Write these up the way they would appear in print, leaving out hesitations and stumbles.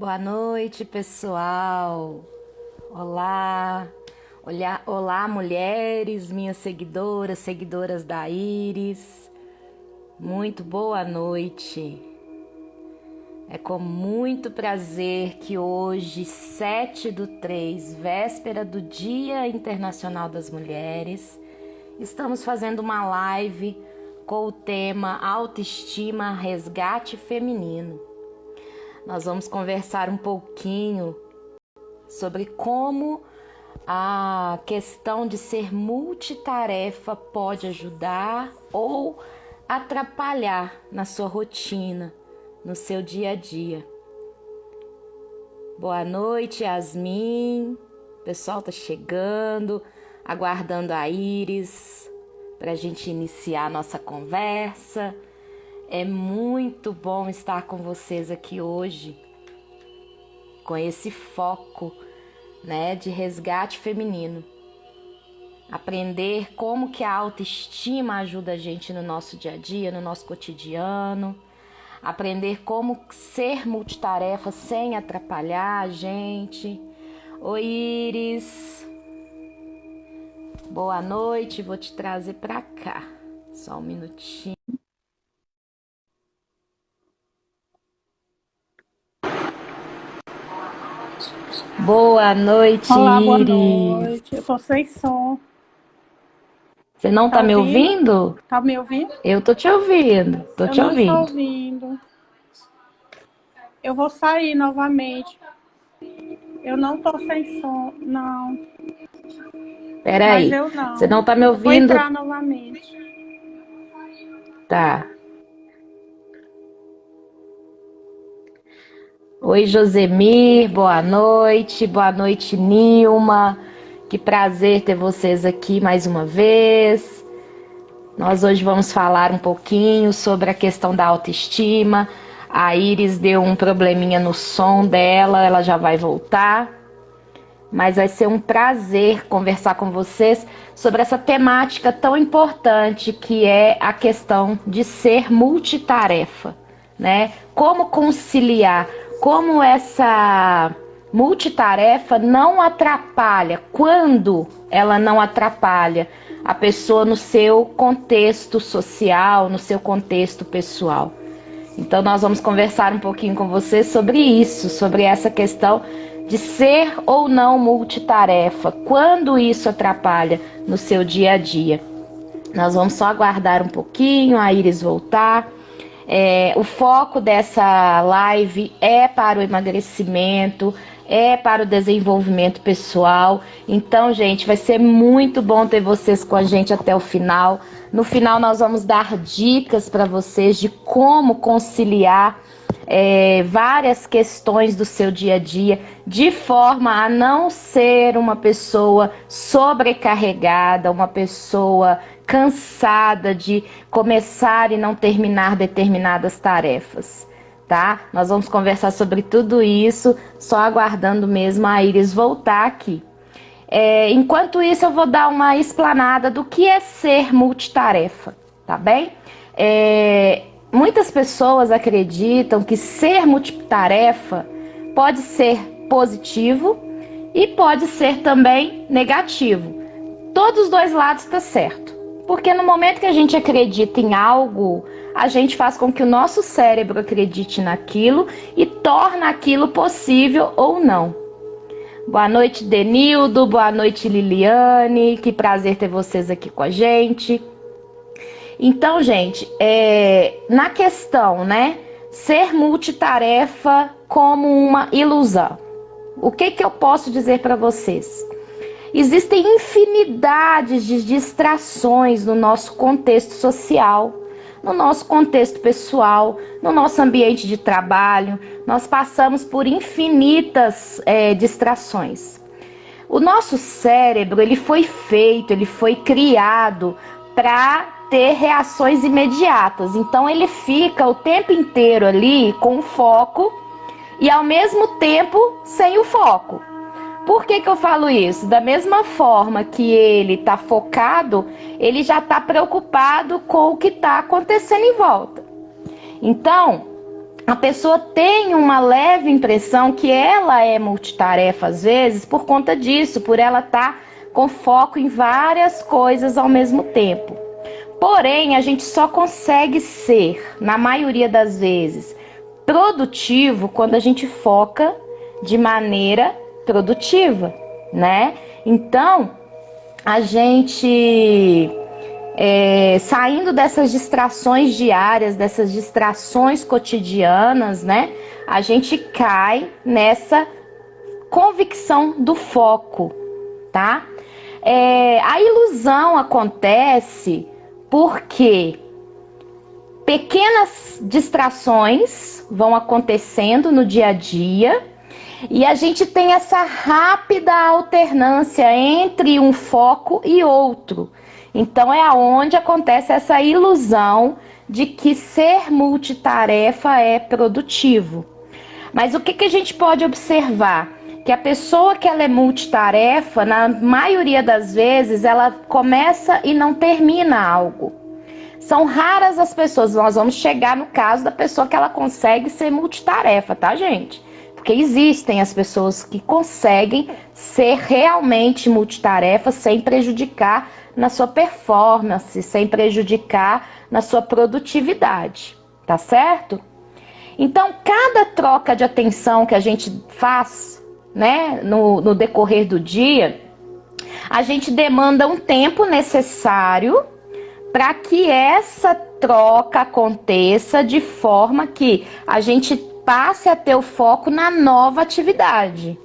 Boa noite, pessoal. Olá. Olá, mulheres, minhas seguidoras, seguidoras da Iris. Muito boa noite. É com muito prazer que hoje, 7/3, véspera do Dia Internacional das Mulheres, estamos fazendo uma live com o tema Autoestima, Resgate Feminino. Nós vamos conversar um pouquinho sobre como a questão de ser multitarefa pode ajudar ou atrapalhar na sua rotina, no seu dia a dia. Boa noite, Yasmin. O pessoal tá chegando, aguardando a Iris para a gente iniciar a nossa conversa. É muito bom estar com vocês aqui hoje, com esse foco, de resgate feminino. Aprender como que a autoestima ajuda a gente no nosso dia a dia, no nosso cotidiano. Aprender como ser multitarefa sem atrapalhar a gente. Oi, Iris. Boa noite, vou te trazer para cá. Só um minutinho. Boa noite, Olá, boa Iris. noite. Eu tô sem som. Você não tá me ouvindo? Tá me ouvindo? Eu tô te ouvindo, tô Eu te não estou ouvindo. ouvindo. Eu vou sair novamente. Eu não tô sem som, não. Mas Peraí, eu não. você não tá me Eu vou ouvindo? entrar novamente. Tá. Oi, Josemir, boa noite, Nilma. Que prazer ter vocês aqui mais uma vez. Nós hoje vamos falar um pouquinho sobre a questão da autoestima. A Iris deu um probleminha no som dela, ela já vai voltar. Mas vai ser um prazer conversar com vocês sobre essa temática tão importante que é a questão de ser multitarefa, né? Como conciliar, como essa multitarefa não atrapalha, quando ela não atrapalha a pessoa no seu contexto social, no seu contexto pessoal. Então nós vamos conversar um pouquinho com vocês sobre isso, sobre essa questão de ser ou não multitarefa, quando isso atrapalha no seu dia a dia. Nós vamos só aguardar um pouquinho a Iris voltar. O foco dessa live é para o emagrecimento, é para o desenvolvimento pessoal. Então, gente, vai ser muito bom ter vocês com a gente até o final. No final, nós vamos dar dicas para vocês de como conciliar várias questões do seu dia a dia, de forma a não ser uma pessoa sobrecarregada, uma pessoa cansada de começar e não terminar determinadas tarefas, tá? Nós vamos conversar sobre tudo isso, só aguardando mesmo a Iris voltar aqui. Enquanto isso, eu vou dar uma explanada do que é ser multitarefa, tá bem? Muitas pessoas acreditam que ser multitarefa pode ser positivo e pode ser também negativo. Todos os dois lados estão certo. Porque no momento que a gente acredita em algo, a gente faz com que o nosso cérebro acredite naquilo e torna aquilo possível ou não. Boa noite, Denildo. Boa noite, Liliane. Que prazer ter vocês aqui com a gente. Então, gente, na questão, ser multitarefa como uma ilusão. O que eu posso dizer para vocês? Existem infinidades de distrações no nosso contexto social, no nosso contexto pessoal, no nosso ambiente de trabalho. Nós passamos por infinitas distrações. O nosso cérebro, ele foi criado para ter reações imediatas. Então ele fica o tempo inteiro ali com o foco e ao mesmo tempo sem o foco. Por que eu falo isso? Da mesma forma que ele está focado, ele já está preocupado com o que está acontecendo em volta. Então, a pessoa tem uma leve impressão que ela é multitarefa às vezes por conta disso, por ela estar com foco em várias coisas ao mesmo tempo. Porém, a gente só consegue ser, na maioria das vezes, produtivo quando a gente foca de maneira produtiva, né? Então, a gente saindo dessas distrações diárias, dessas distrações cotidianas, né? A gente cai nessa convicção do foco, tá? A ilusão acontece porque pequenas distrações vão acontecendo no dia a dia e a gente tem essa rápida alternância entre um foco e outro. Então é aonde acontece essa ilusão de que ser multitarefa é produtivo. Mas o que a gente pode observar? Que a pessoa que ela é multitarefa, na maioria das vezes, ela começa e não termina algo. São raras as pessoas, nós vamos chegar no caso da pessoa que ela consegue ser multitarefa, tá, gente? Porque existem as pessoas que conseguem ser realmente multitarefa sem prejudicar na sua performance, sem prejudicar na sua produtividade, tá certo? Então, cada troca de atenção que a gente faz, né, no decorrer do dia, a gente demanda um tempo necessário para que essa troca aconteça de forma que a gente passe a ter o foco na nova atividade.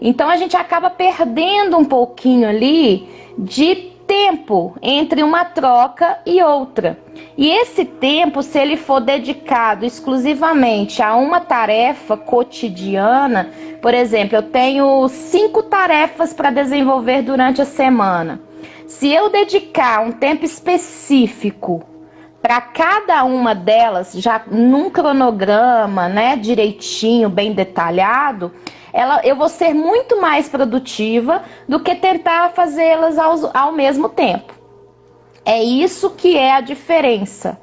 Então a gente acaba perdendo um pouquinho ali de tempo entre uma troca e outra. E esse tempo, se ele for dedicado exclusivamente a uma tarefa cotidiana, por exemplo, eu tenho 5 tarefas para desenvolver durante a semana. Se eu dedicar um tempo específico para cada uma delas, já num cronograma, né, direitinho, bem detalhado, eu vou ser muito mais produtiva do que tentar fazê-las ao mesmo tempo. É isso que é a diferença.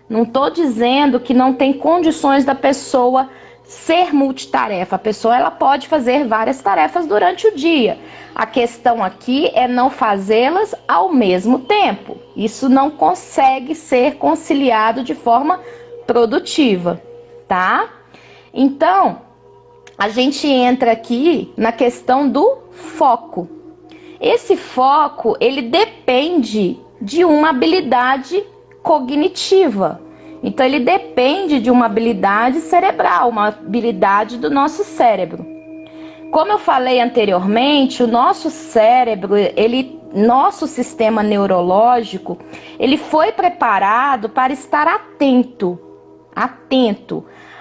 Não estou dizendo que não tem condições da pessoa ser multitarefa. A pessoa ela pode fazer várias tarefas durante o dia. A questão aqui é não fazê-las ao mesmo tempo. Isso não consegue ser conciliado de forma produtiva, tá? Então, a gente entra aqui na questão do foco. Esse foco, ele depende de uma habilidade cognitiva. Então, ele depende de uma habilidade cerebral, uma habilidade do nosso cérebro. Como eu falei anteriormente, o nosso cérebro, nosso sistema neurológico, ele foi preparado para estar atento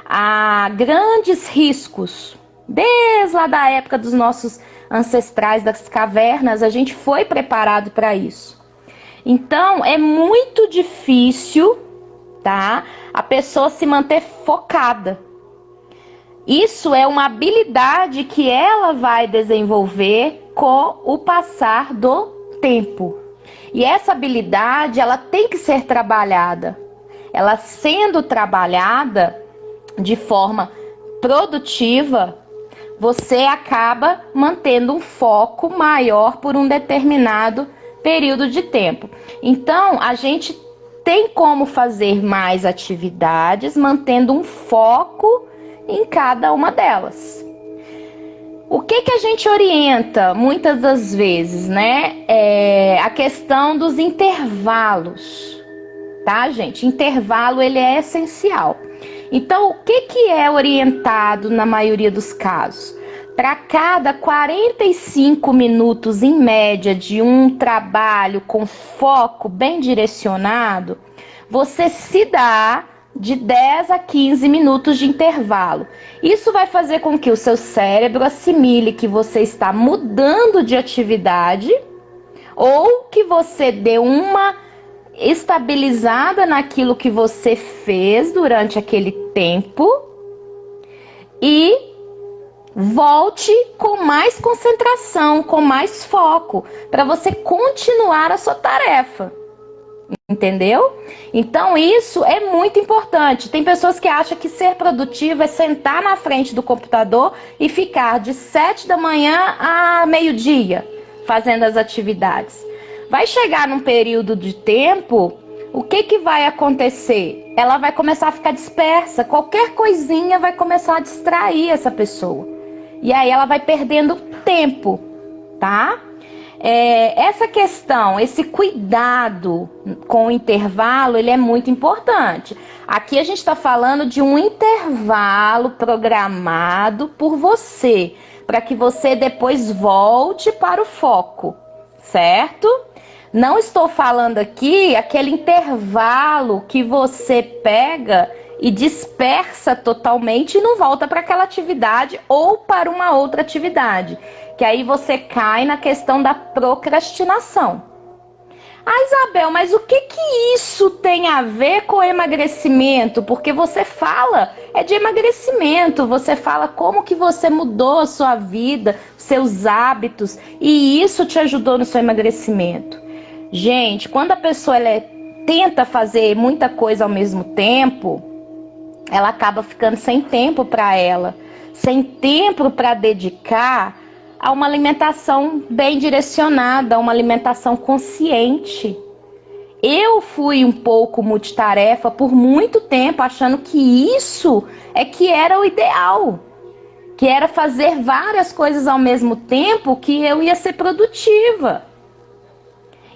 a grandes riscos. Desde lá da época dos nossos ancestrais das cavernas, a gente foi preparado para isso. Então, é muito difícil, tá, a pessoa se manter focada. Isso é uma habilidade que ela vai desenvolver com o passar do tempo. E essa habilidade, ela tem que ser trabalhada. Ela sendo trabalhada de forma produtiva, você acaba mantendo um foco maior por um determinado período de tempo. Então, a gente tem como fazer mais atividades, mantendo um foco em cada uma delas. O que a gente orienta muitas das vezes, né? É a questão dos intervalos, tá, gente? Intervalo, ele é essencial. Então, o que é orientado na maioria dos casos? Para cada 45 minutos, em média, de um trabalho com foco bem direcionado, você se dá de 10 a 15 minutos de intervalo. Isso vai fazer com que o seu cérebro assimile que você está mudando de atividade ou que você dê uma estabilizada naquilo que você fez durante aquele tempo e volte com mais concentração, com mais foco, para você continuar a sua tarefa. Entendeu? Então isso é muito importante. Tem pessoas que acham que ser produtivo é sentar na frente do computador e ficar de 7 da manhã a meio-dia fazendo as atividades. Vai chegar num período de tempo, o que vai acontecer? Ela vai começar a ficar dispersa, qualquer coisinha vai começar a distrair essa pessoa. E aí ela vai perdendo tempo, tá? Essa questão, esse cuidado com o intervalo, ele é muito importante. Aqui a gente está falando de um intervalo programado por você, para que você depois volte para o foco, certo? Não estou falando aqui aquele intervalo que você pega e dispersa totalmente e não volta para aquela atividade ou para uma outra atividade. Que aí você cai na questão da procrastinação. Ah, Isabel, mas o que isso tem a ver com emagrecimento? Porque você fala de emagrecimento, você fala como que você mudou a sua vida, seus hábitos, e isso te ajudou no seu emagrecimento. Gente, quando a pessoa tenta fazer muita coisa ao mesmo tempo, ela acaba ficando sem tempo para ela, sem tempo para dedicar a uma alimentação bem direcionada, a uma alimentação consciente. Eu fui um pouco multitarefa por muito tempo, achando que isso que era o ideal, que era fazer várias coisas ao mesmo tempo, que eu ia ser produtiva.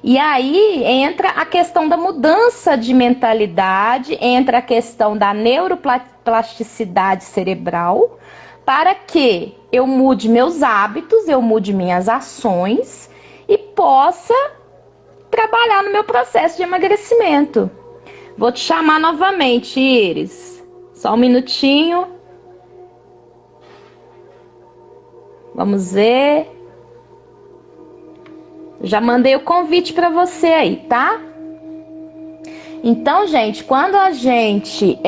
E aí entra a questão da mudança de mentalidade, entra a questão da neuroplasticidade cerebral, para que eu mude meus hábitos, eu mude minhas ações e possa trabalhar no meu processo de emagrecimento. Vou te chamar novamente, Iris. Só um minutinho. Vamos ver. Já mandei o convite para você aí, tá? Então, gente, quando a gente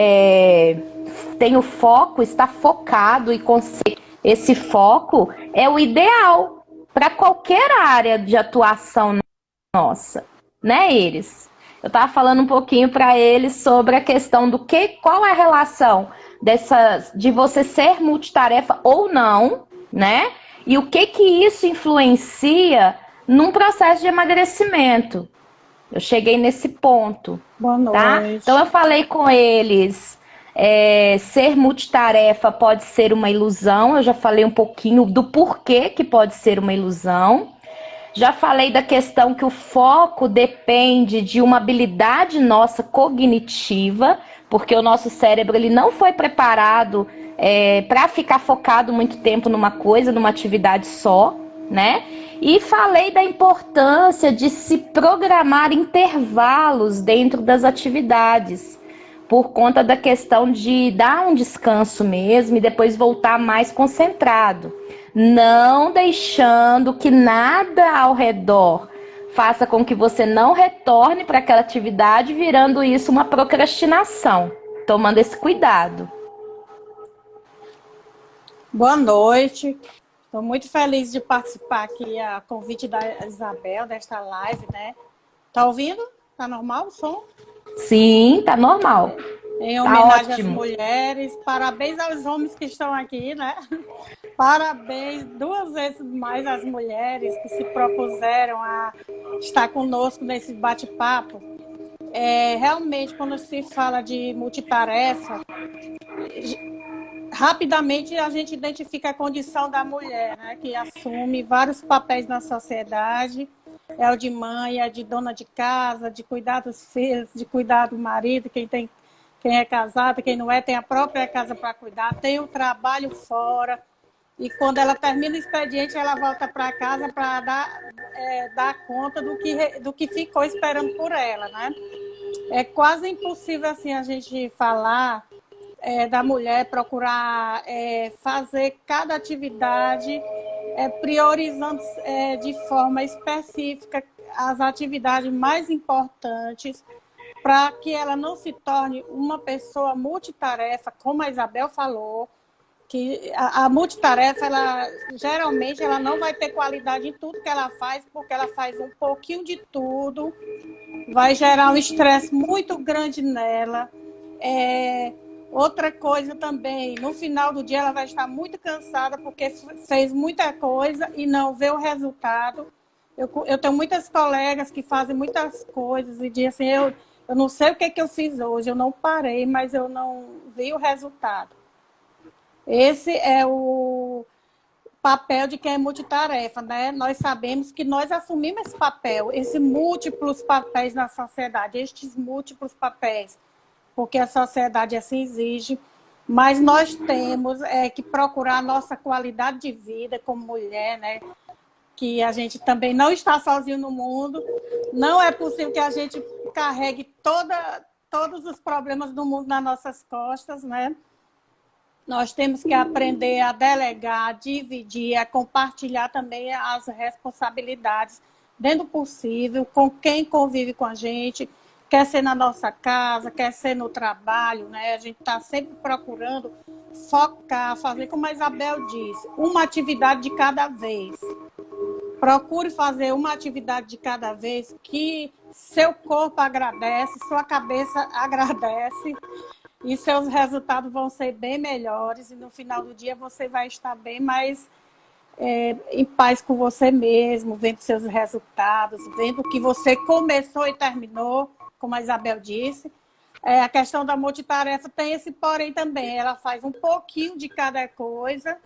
tem o foco, está focado e consegue esse foco, é o ideal para qualquer área de atuação nossa, né, Iris? Eu estava falando um pouquinho para eles sobre a questão qual é a relação de você ser multitarefa ou não, né? E o que isso influencia num processo de emagrecimento. Eu cheguei nesse ponto. Boa noite. Tá? Então eu falei com eles, ser multitarefa pode ser uma ilusão. Eu já falei um pouquinho do porquê que pode ser uma ilusão. Já falei da questão que o foco depende de uma habilidade nossa cognitiva, porque o nosso cérebro ele não foi preparado para ficar focado muito tempo numa coisa, numa atividade só, né? E falei da importância de se programar intervalos dentro das atividades, por conta da questão de dar um descanso mesmo e depois voltar mais concentrado. Não deixando que nada ao redor faça com que você não retorne para aquela atividade, virando isso uma procrastinação. Tomando esse cuidado. Boa noite. Estou muito feliz de participar aqui a convite da Isabel, desta live, né? Tá ouvindo? Tá normal o som? Sim, tá normal. Em homenagem às mulheres. Parabéns aos homens que estão aqui, né? Parabéns 2 vezes mais às mulheres que se propuseram a estar conosco nesse bate-papo. Realmente, quando se fala de multitarefa, rapidamente a gente identifica a condição da mulher, né, que assume vários papéis na sociedade. É o de mãe, é de dona de casa, de cuidar dos filhos, de cuidar do marido, quem é casado, quem não é, tem a própria casa para cuidar, tem o trabalho fora. E quando ela termina o expediente, ela volta para casa para dar conta do que ficou esperando por ela, né? É quase impossível assim a gente falar da mulher procurar fazer cada atividade priorizando de forma específica as atividades mais importantes para que ela não se torne uma pessoa multitarefa, como a Isabel falou, que a multitarefa, ela geralmente ela não vai ter qualidade em tudo que ela faz, porque ela faz um pouquinho de tudo, vai gerar um estresse muito grande nela. Outra coisa também, no final do dia ela vai estar muito cansada porque fez muita coisa e não vê o resultado. Eu tenho muitas colegas que fazem muitas coisas e dizem assim, eu não sei o que eu fiz hoje, eu não parei, mas eu não vi o resultado. Esse é o papel de quem é multitarefa, né? Nós sabemos que nós assumimos esse papel, esses múltiplos papéis na sociedade, estes múltiplos papéis, porque a sociedade assim exige, mas nós temos que procurar a nossa qualidade de vida como mulher, né? Que a gente também não está sozinho no mundo, não é possível que a gente carregue todos os problemas do mundo nas nossas costas, né? Nós temos que aprender a delegar, a dividir, a compartilhar também as responsabilidades dentro do possível, com quem convive com a gente, quer ser na nossa casa, quer ser no trabalho, né? A gente está sempre procurando focar, fazer como a Isabel disse, uma atividade de cada vez. Procure fazer uma atividade de cada vez que seu corpo agradece, sua cabeça agradece, e seus resultados vão ser bem melhores, e no final do dia você vai estar bem mais em paz com você mesmo, vendo seus resultados, vendo o que você começou e terminou, como a Isabel disse. A questão da multitarefa tem esse porém também, ela faz um pouquinho de cada coisa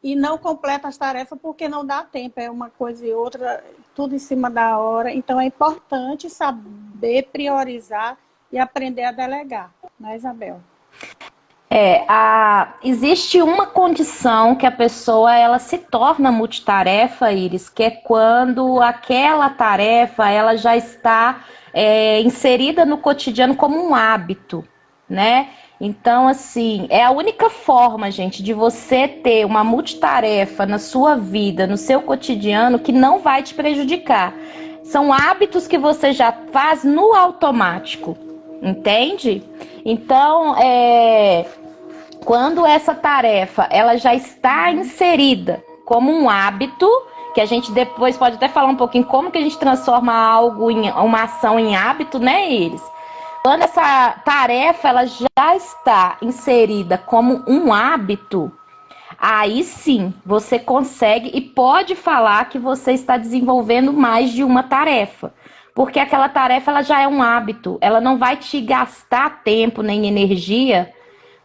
e não completa as tarefas porque não dá tempo, é uma coisa e outra, tudo em cima da hora. Então é importante saber priorizar e aprender a delegar, né, Isabel? Existe uma condição que a pessoa ela se torna multitarefa, Iris, que é quando aquela tarefa ela já está inserida no cotidiano como um hábito, né? Então, assim, é a única forma, gente, de você ter uma multitarefa na sua vida, no seu cotidiano, que não vai te prejudicar. São hábitos que você já faz no automático, entende? Então, quando essa tarefa ela já está inserida como um hábito, que a gente depois pode até falar um pouquinho como que a gente transforma algo em uma ação em hábito, né, Iris? Quando essa tarefa ela já está inserida como um hábito, aí sim você consegue e pode falar que você está desenvolvendo mais de uma tarefa. Porque aquela tarefa ela já é um hábito, ela não vai te gastar tempo nem energia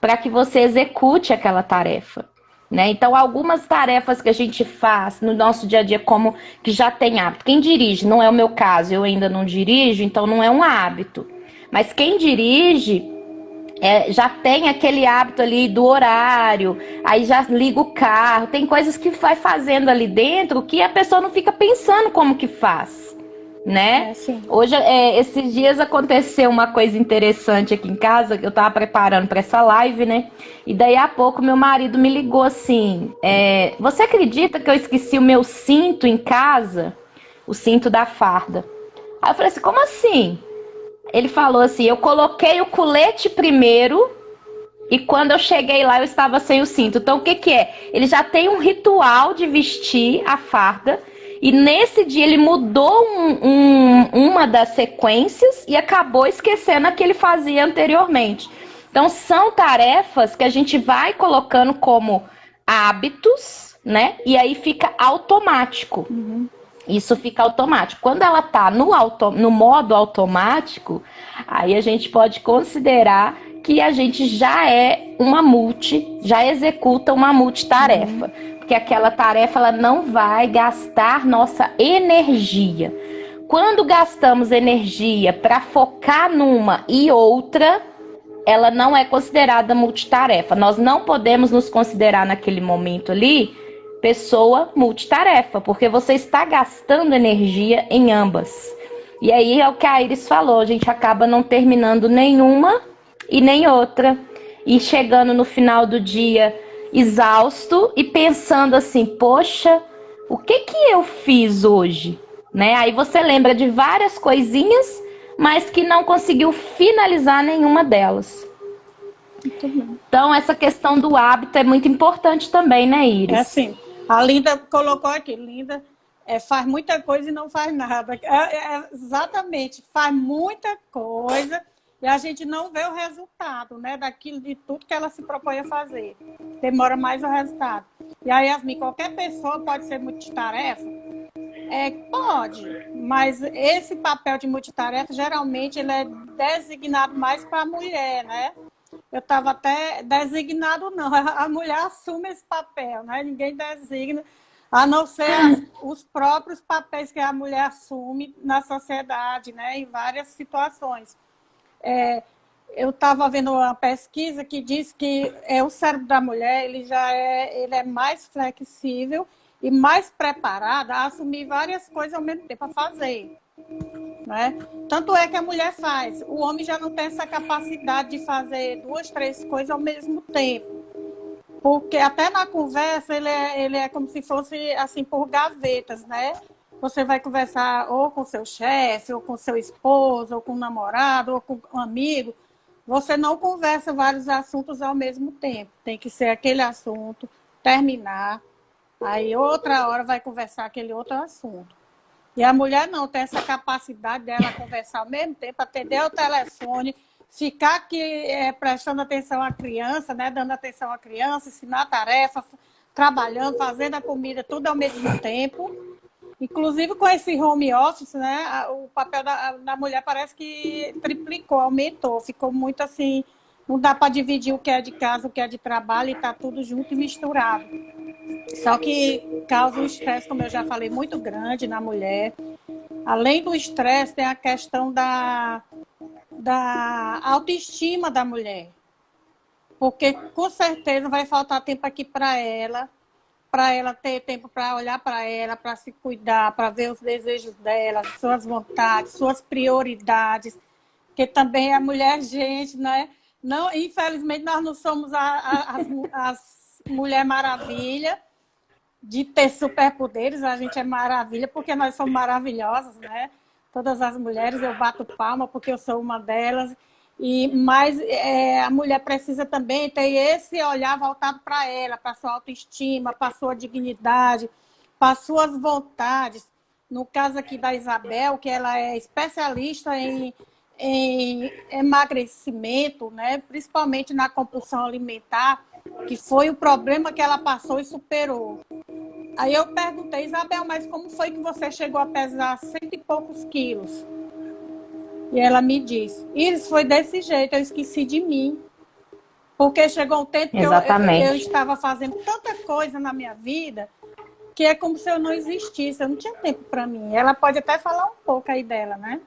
para que você execute aquela tarefa, né? Então, algumas tarefas que a gente faz no nosso dia a dia como que já tem hábito. Quem dirige, não é o meu caso, eu ainda não dirijo, então não é um hábito. Mas quem dirige já tem aquele hábito ali do horário, aí já liga o carro, tem coisas que vai fazendo ali dentro que a pessoa não fica pensando como que faz, né? Hoje, esses dias aconteceu uma coisa interessante aqui em casa, que eu tava preparando para essa live, né? E daí a pouco meu marido me ligou assim, você acredita que eu esqueci o meu cinto em casa? O cinto da farda. Aí eu falei assim, como assim? Ele falou assim, eu coloquei o colete primeiro e quando eu cheguei lá eu estava sem o cinto. Então o que que é? Ele já tem um ritual de vestir a farda e nesse dia ele mudou uma das sequências e acabou esquecendo a que ele fazia anteriormente. Então são tarefas que a gente vai colocando como hábitos, né? E aí fica automático. Isso fica automático. Quando ela está no modo automático, aí a gente pode considerar que a gente já já executa uma multitarefa. Porque aquela tarefa ela não vai gastar nossa energia. Quando gastamos energia para focar numa e outra, ela não é considerada multitarefa. Nós não podemos nos considerar naquele momento ali pessoa multitarefa, porque você está gastando energia em ambas. E aí é o que a Iris falou, a gente acaba não terminando nenhuma e nem outra. E chegando no final do dia exausto e pensando assim, poxa, o que eu fiz hoje? Né? Aí você lembra de várias coisinhas, mas que não conseguiu finalizar nenhuma delas. Muito bem. Então, essa questão do hábito é muito importante também, né, É Iris? assim, a Linda colocou aqui, Linda faz muita coisa e não faz nada. Exatamente, faz muita coisa e a gente não vê o resultado, né, daquilo, de tudo que ela se propõe a fazer. Demora mais o resultado. E aí, Yasmin, qualquer pessoa pode ser multitarefa? Pode, mas esse papel de multitarefa, geralmente, ele é designado mais para a mulher, né? Eu estava até designado, não. A mulher assume esse papel, né? Ninguém designa, a não ser os próprios papéis que a mulher assume na sociedade, né? Em várias situações. Eu estava vendo uma pesquisa que diz que o cérebro da mulher ele é mais flexível e mais preparado a assumir várias coisas ao mesmo tempo, a fazer. Né? Tanto é que a mulher faz. O homem já não tem essa capacidade de fazer 2, 3 coisas ao mesmo tempo. Porque até na conversa ele é como se fosse assim por gavetas, né? Você vai conversar ou com seu chefe, ou com seu esposo, ou com o namorado, ou com um amigo. Você não conversa vários assuntos ao mesmo tempo. Tem que ser aquele assunto, terminar. Aí outra hora vai conversar aquele outro assunto. E a mulher não tem essa capacidade dela conversar ao mesmo tempo, atender o telefone, ficar aqui prestando atenção à criança, né, dando atenção à criança, ensinar a tarefa, trabalhando, fazendo a comida, tudo ao mesmo tempo. Inclusive com esse home office, né, o papel da mulher parece que triplicou, aumentou, ficou muito assim, não dá para dividir o que é de casa, o que é de trabalho, e está tudo junto e misturado. Só que causa um estresse, como eu já falei, muito grande na mulher. Além do estresse, tem a questão da autoestima da mulher. Porque, com certeza, vai faltar tempo aqui para ela ter tempo para olhar para ela, para se cuidar, para ver os desejos dela, suas vontades, suas prioridades. Porque também a mulher, gente, né? Não, infelizmente, nós não somos as Mulher Maravilha, de ter superpoderes. A gente é maravilha porque nós somos maravilhosas, né? Todas as mulheres, eu bato palma porque eu sou uma delas. Mas a mulher precisa também ter esse olhar voltado para ela, para sua autoestima, para sua dignidade, para suas vontades. No caso aqui da Isabel, que ela é especialista em emagrecimento, né? Principalmente na compulsão alimentar, que foi o problema que ela passou e superou. Aí eu perguntei, Isabel, mas como foi que você chegou a pesar 100 e poucos quilos? E ela me disse, Iris, foi desse jeito, eu esqueci de mim. Porque chegou um tempo que eu estava fazendo tanta coisa na minha vida, que é como se eu não existisse, eu não tinha tempo para mim. Ela pode até falar um pouco aí dela, né?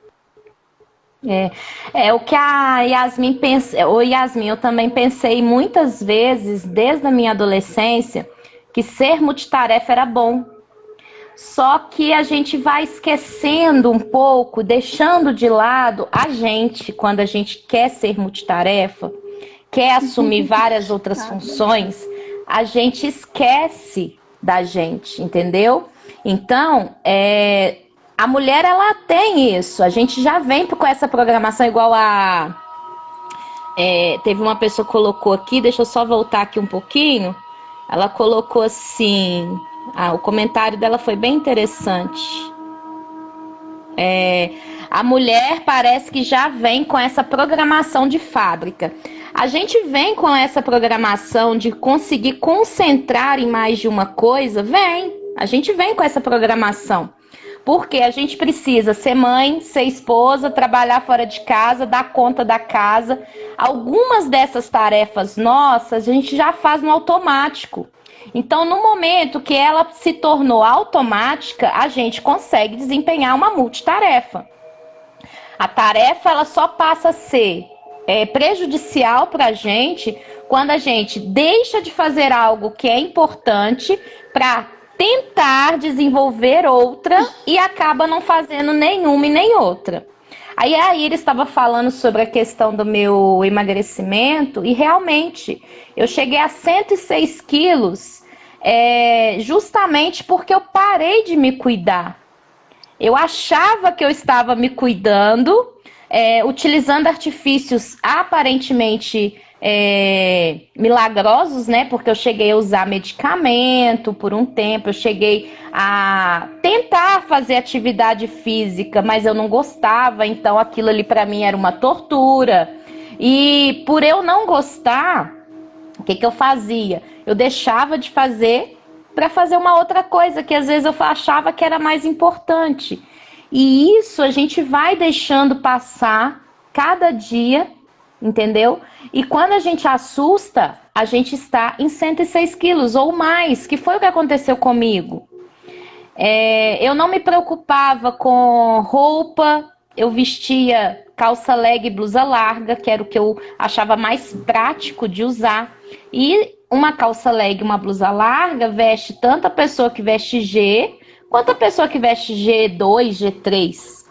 O que a Yasmin pensa. Ô Yasmin, eu também pensei muitas vezes, desde a minha adolescência, que ser multitarefa era bom. Só que a gente vai esquecendo um pouco, deixando de lado a gente, quando a gente quer ser multitarefa, quer assumir várias outras funções, a gente esquece da gente, entendeu? Então, a mulher, ela tem isso. A gente já vem com essa programação igual teve uma pessoa que colocou aqui, deixa eu só voltar aqui um pouquinho. Ela colocou assim... o comentário dela foi bem interessante. A mulher parece que já vem com essa programação de fábrica. A gente vem com essa programação de conseguir concentrar em mais de uma coisa, a gente vem com essa programação. Porque a gente precisa ser mãe, ser esposa, trabalhar fora de casa, dar conta da casa. Algumas dessas tarefas nossas a gente já faz no automático. Então, no momento que ela se tornou automática, a gente consegue desempenhar uma multitarefa. A tarefa, ela só passa a ser prejudicial para a gente quando a gente deixa de fazer algo que é importante para tentar desenvolver outra e acaba não fazendo nenhuma e nem outra. Aí a Iris estava falando sobre a questão do meu emagrecimento e realmente eu cheguei a 106 quilos justamente porque eu parei de me cuidar. Eu achava que eu estava me cuidando, utilizando artifícios aparentemente milagrosos, né? Porque eu cheguei a usar medicamento por um tempo, eu cheguei a tentar fazer atividade física, mas eu não gostava, então aquilo ali para mim era uma tortura. E por eu não gostar, o que eu fazia? Eu deixava de fazer para fazer uma outra coisa que às vezes eu achava que era mais importante. E isso a gente vai deixando passar cada dia, entendeu? E quando a gente assusta, a gente está em 106 quilos ou mais, que foi o que aconteceu comigo. Eu não me preocupava com roupa, eu vestia calça leg e blusa larga, que era o que eu achava mais prático de usar. E uma calça leg e uma blusa larga veste tanto a pessoa que veste G, quanto a pessoa que veste G2, G3.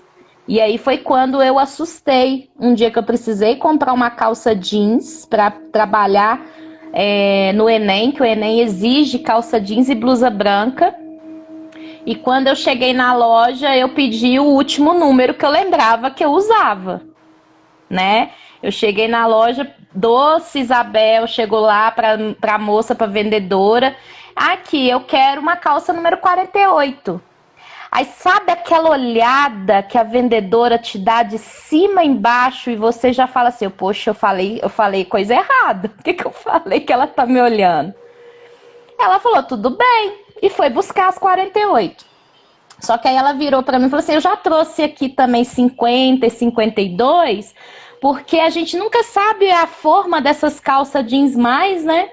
E aí foi quando eu assustei. Um dia que eu precisei comprar uma calça jeans para trabalhar no Enem, que o Enem exige calça jeans e blusa branca. E quando eu cheguei na loja, eu pedi o último número que eu lembrava que eu usava, né? Eu cheguei na loja, Doce Isabel, chegou lá para a moça, para a vendedora. Aqui, eu quero uma calça número 48. Aí sabe aquela olhada que a vendedora te dá de cima embaixo e você já fala assim, poxa, eu falei coisa errada. O que eu falei que ela tá me olhando? Ela falou, tudo bem. E foi buscar as 48. Só que aí ela virou para mim e falou assim, eu já trouxe aqui também 50 e 52, porque a gente nunca sabe a forma dessas calças jeans mais, né?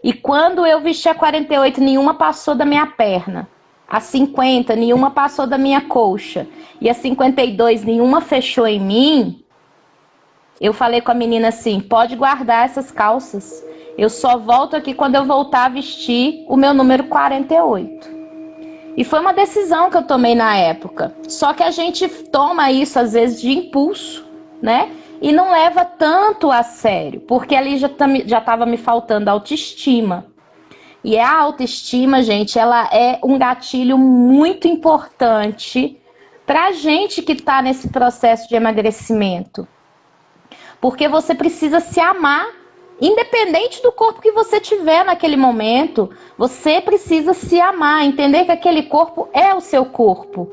E quando eu vesti a 48, nenhuma passou da minha perna. A 50, nenhuma passou da minha coxa. E a 52, nenhuma fechou em mim. Eu falei com a menina assim, pode guardar essas calças. Eu só volto aqui quando eu voltar a vestir o meu número 48. E foi uma decisão que eu tomei na época. Só que a gente toma isso às vezes de impulso, né? E não leva tanto a sério. Porque ali já estava me faltando autoestima. E a autoestima, gente, ela é um gatilho muito importante pra gente que tá nesse processo de emagrecimento. Porque você precisa se amar. Independente do corpo que você tiver naquele momento, você precisa se amar, entender que aquele corpo é o seu corpo.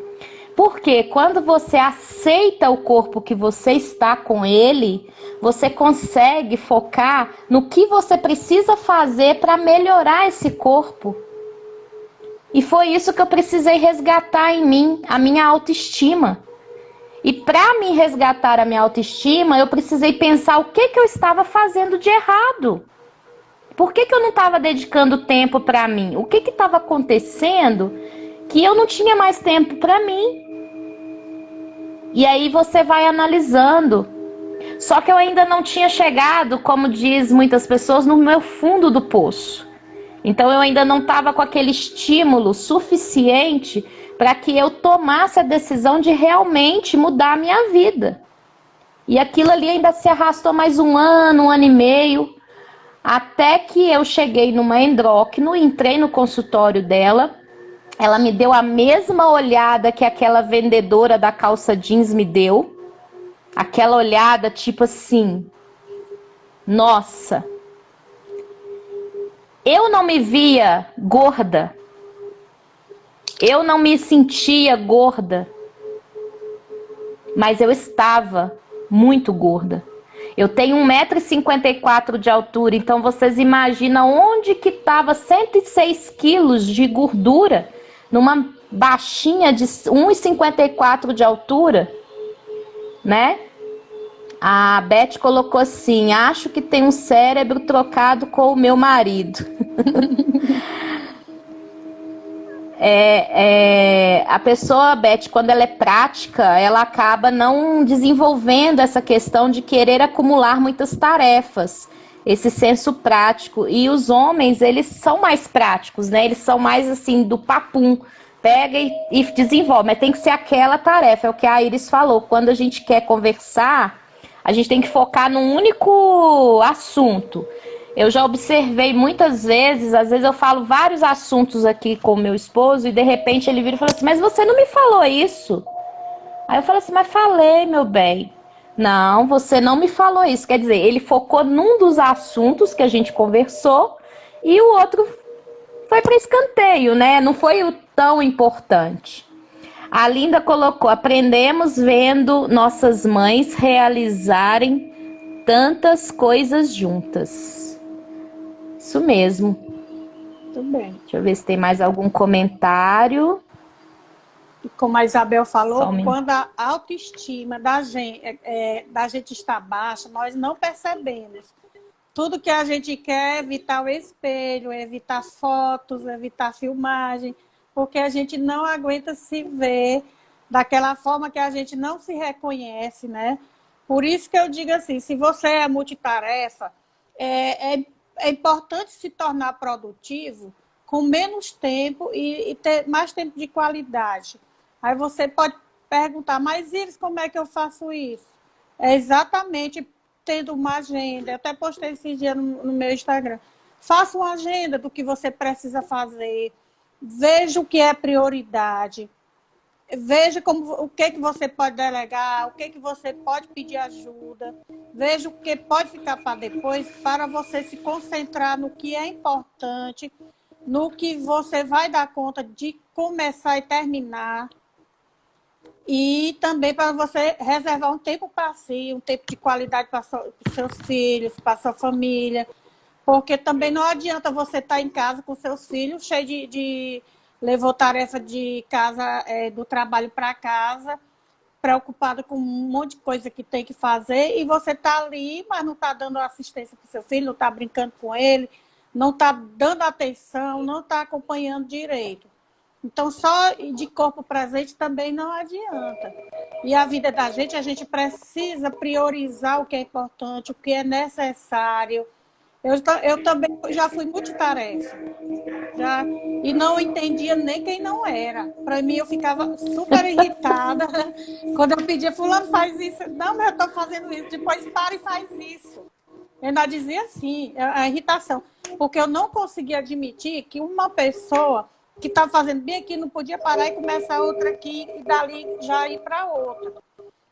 Porque quando você aceita o corpo que você está com ele, você consegue focar no que você precisa fazer para melhorar esse corpo. E foi isso que eu precisei resgatar em mim, a minha autoestima. E para me resgatar a minha autoestima, eu precisei pensar o que eu estava fazendo de errado. Por que eu não estava dedicando tempo para mim? O que estava acontecendo que eu não tinha mais tempo para mim? E aí você vai analisando. Só que eu ainda não tinha chegado, como diz muitas pessoas, no meu fundo do poço. Então eu ainda não estava com aquele estímulo suficiente para que eu tomasse a decisão de realmente mudar a minha vida. E aquilo ali ainda se arrastou mais um ano e meio, até que eu cheguei numa endócrino, entrei no consultório dela, ela me deu a mesma olhada que aquela vendedora da calça jeans me deu, aquela olhada tipo assim, nossa, eu não me via gorda. Eu não me sentia gorda, mas eu estava muito gorda. Eu tenho 1,54 m de altura, então vocês imaginam onde que estava 106 quilos de gordura numa baixinha de 1,54 m de altura, né? A Beth colocou assim, acho que tem um cérebro trocado com o meu marido. A pessoa, Beth, quando ela é prática, ela acaba não desenvolvendo essa questão de querer acumular muitas tarefas, esse senso prático. E os homens, eles são mais práticos, né? Eles são mais assim, do papum. Pega e desenvolve, mas tem que ser aquela tarefa, é o que a Iris falou. Quando a gente quer conversar, a gente tem que focar num único assunto. Eu já observei muitas vezes, às vezes eu falo vários assuntos aqui com o meu esposo e de repente ele vira e fala assim, mas você não me falou isso? Aí eu falo assim, mas falei, meu bem. Não, você não me falou isso. Quer dizer, ele focou num dos assuntos que a gente conversou e o outro foi para escanteio, né? Não foi o tão importante. A Linda colocou: aprendemos vendo nossas mães realizarem tantas coisas juntas. Isso mesmo. Tudo bem. Deixa eu ver se tem mais algum comentário. E como a Isabel falou, Somente. quando a autoestima da gente está baixa, nós não percebemos. Tudo que a gente quer é evitar o espelho, evitar fotos, evitar filmagem, porque a gente não aguenta se ver daquela forma que a gente não se reconhece, né? Por isso que eu digo assim, se você é multitarefa, é importante se tornar produtivo com menos tempo e ter mais tempo de qualidade. Aí você pode perguntar, mas Iris, como é que eu faço isso? É exatamente tendo uma agenda. Eu até postei esses dias no meu Instagram. Faça uma agenda do que você precisa fazer. Veja o que é prioridade. Veja o que você pode delegar, o que você pode pedir ajuda. Veja o que pode ficar para depois, para você se concentrar no que é importante, no que você vai dar conta de começar e terminar. E também para você reservar um tempo para si, um tempo de qualidade para os seus filhos, para a sua família. Porque também não adianta você estar em casa com seus filhos, cheio levou tarefa de casa, do trabalho para casa, preocupado com um monte de coisa que tem que fazer, e você está ali, mas não está dando assistência para o seu filho, não está brincando com ele, não está dando atenção, não está acompanhando direito. Então, só de corpo presente também não adianta. E a vida da gente, a gente precisa priorizar o que é importante, o que é necessário. Eu também já fui multitarefa. E não entendia nem quem não era. Para mim, eu ficava super irritada quando eu pedia, fulano, faz isso. Não, mas eu estou fazendo isso. Depois para e faz isso. Eu ainda dizia assim, a irritação. Porque eu não conseguia admitir que uma pessoa que estava fazendo bem aqui não podia parar e começar outra aqui e dali já ir para outra.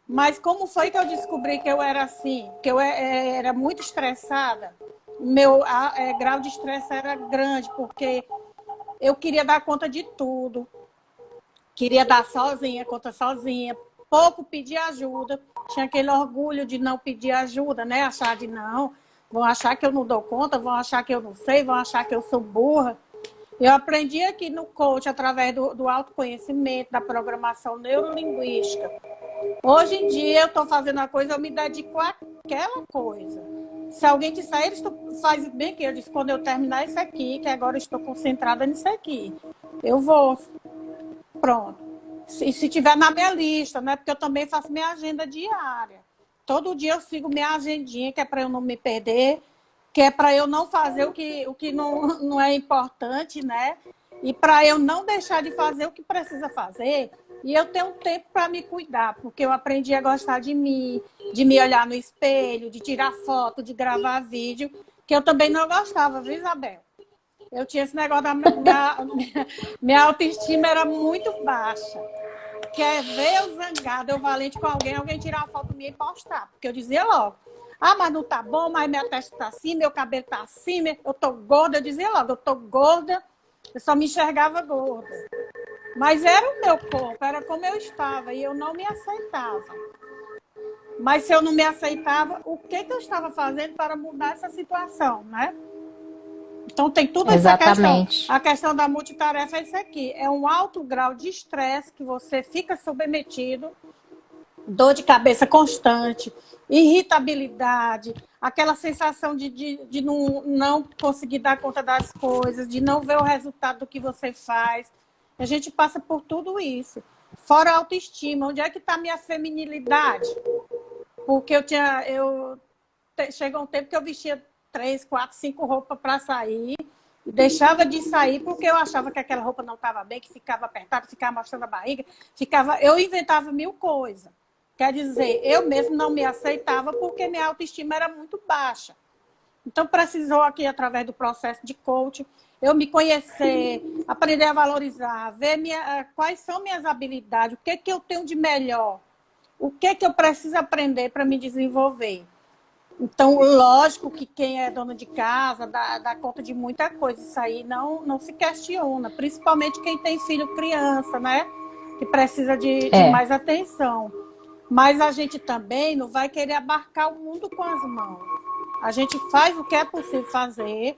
Mas como foi que eu descobri que eu era assim? Que eu era muito estressada. O meu grau de estresse era grande, porque eu queria dar conta de tudo. Queria dar conta sozinha. Pouco pedir ajuda. Tinha aquele orgulho de não pedir ajuda, né? Achar de não. Vão achar que eu não dou conta, vão achar que eu não sei, vão achar que eu sou burra. Eu aprendi aqui no coach, através do autoconhecimento, da programação neurolinguística. Hoje em dia, eu estou fazendo a coisa, eu me dedico àquela coisa. Se alguém disser, eles faz bem que eu disse, quando eu terminar isso aqui, que agora eu estou concentrada nisso aqui, eu vou. Pronto. Se tiver na minha lista, né? Porque eu também faço minha agenda diária. Todo dia eu sigo minha agendinha, que é para eu não me perder, que é para eu não fazer o que não é importante, né? E para eu não deixar de fazer o que precisa fazer. E eu tenho tempo para me cuidar, porque eu aprendi a gostar de mim, de me olhar no espelho, de tirar foto, de gravar vídeo, que eu também não gostava, viu, Isabel? Eu tinha esse negócio da minha autoestima era muito baixa. Quer ver eu zangada, eu valente com alguém tirar uma foto minha e postar. Porque eu dizia logo, mas não tá bom, mas minha testa tá assim, meu cabelo tá assim, eu tô gorda. Eu dizia logo, eu tô gorda, eu só me enxergava gorda. Mas era o meu corpo, era como eu estava, e eu não me aceitava. Mas se eu não me aceitava, o que eu estava fazendo para mudar essa situação, né? Então tem tudo essa questão. A questão da multitarefa é isso aqui. É um alto grau de estresse que você fica submetido, dor de cabeça constante, irritabilidade, aquela sensação de não conseguir dar conta das coisas, de não ver o resultado do que você faz. A gente passa por tudo isso. Fora a autoestima. Onde é que está a minha feminilidade? Porque chegou um tempo que eu vestia 3, 4, 5 roupas para sair. E deixava de sair porque eu achava que aquela roupa não estava bem, que ficava apertada, ficava mostrando a barriga. Eu inventava mil coisas. Quer dizer, eu mesmo não me aceitava porque minha autoestima era muito baixa. Então, precisou aqui, através do processo de coaching, eu me conhecer, aprender a valorizar, ver quais são minhas habilidades, o que eu tenho de melhor. o que eu preciso aprender para me desenvolver. Então, lógico que quem é dona de casa dá conta de muita coisa. Isso aí não se questiona. Principalmente quem tem filho criança, né? Que precisa de mais atenção. Mas a gente também não vai querer abarcar o mundo com as mãos. A gente faz o que é possível fazer.